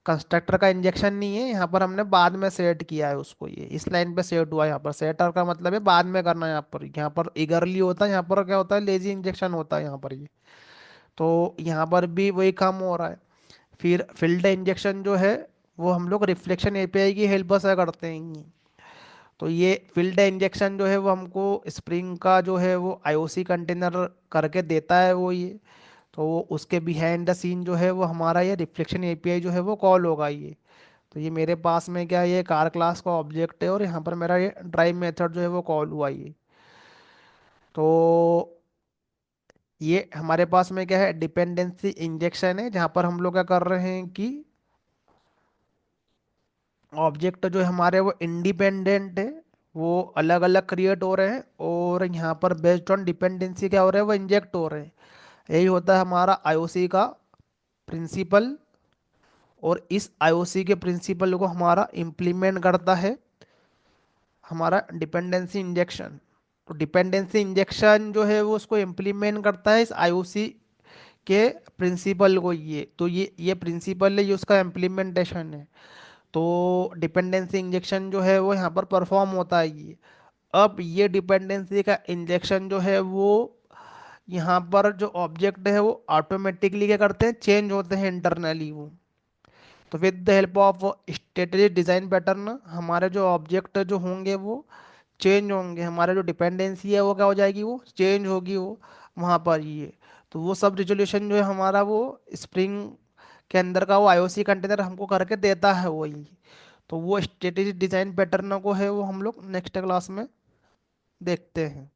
कंस्ट्रक्टर का इंजेक्शन नहीं है, यहाँ पर हमने बाद में सेट किया है उसको, ये इस लाइन पे सेट हुआ है। यहाँ पर सेटर का मतलब है बाद में करना है, यहाँ पर ईगरली होता है, यहाँ पर क्या होता है लेजी इंजेक्शन होता है यहाँ पर ये। तो यहाँ पर भी वही काम हो रहा है। फिर फील्ड इंजेक्शन जो है वो हम लोग रिफ्लेक्शन एपीआई की हेल्प से करते हैं। तो ये फील्ड इंजेक्शन जो है वो हमको स्प्रिंग का जो है वो आईओसी कंटेनर करके देता है वो ये। तो वो उसके बिहाइंड द सीन जो है वो हमारा ये रिफ्लेक्शन एपीआई जो है वो कॉल होगा ये। तो ये मेरे पास में क्या है, ये कार क्लास का ऑब्जेक्ट है, और यहाँ पर मेरा ये ड्राइव मेथड जो है वो कॉल हुआ ये। तो ये हमारे पास में क्या है, डिपेंडेंसी इंजेक्शन है, जहाँ पर हम लोग क्या कर रहे हैं कि ऑब्जेक्ट जो है हमारे वो इंडिपेंडेंट है, वो अलग अलग क्रिएट हो रहे हैं, और यहाँ पर बेस्ड ऑन डिपेंडेंसी क्या हो रहा है, वो इंजेक्ट हो रहे हैं। यही होता है हमारा आईओसी का प्रिंसिपल। और इस आईओसी के प्रिंसिपल को हमारा इम्प्लीमेंट करता है हमारा डिपेंडेंसी इंजेक्शन। तो डिपेंडेंसी इंजेक्शन जो है वो उसको इम्प्लीमेंट करता है इस आईओसी के प्रिंसिपल को ये। तो ये प्रिंसिपल है, ये उसका इम्प्लीमेंटेशन है। तो डिपेंडेंसी इंजेक्शन जो है वो यहाँ पर परफॉर्म होता है ये। अब ये डिपेंडेंसी का इंजेक्शन जो है वो यहाँ पर जो ऑब्जेक्ट है वो ऑटोमेटिकली क्या करते हैं, चेंज होते हैं इंटरनली वो। तो with the help of strategy design pattern हमारे जो ऑब्जेक्ट जो होंगे वो चेंज होंगे, हमारे जो डिपेंडेंसी है वो क्या हो जाएगी, वो चेंज होगी वो वहाँ पर ये। तो वो सब रिजोल्यूशन जो है हमारा वो स्प्रिंग के अंदर का वो आईओसी कंटेनर हमको करके देता है वही। तो वो स्ट्रेटेजी डिजाइन पैटर्न को है वो हम लोग नेक्स्ट क्लास में देखते हैं।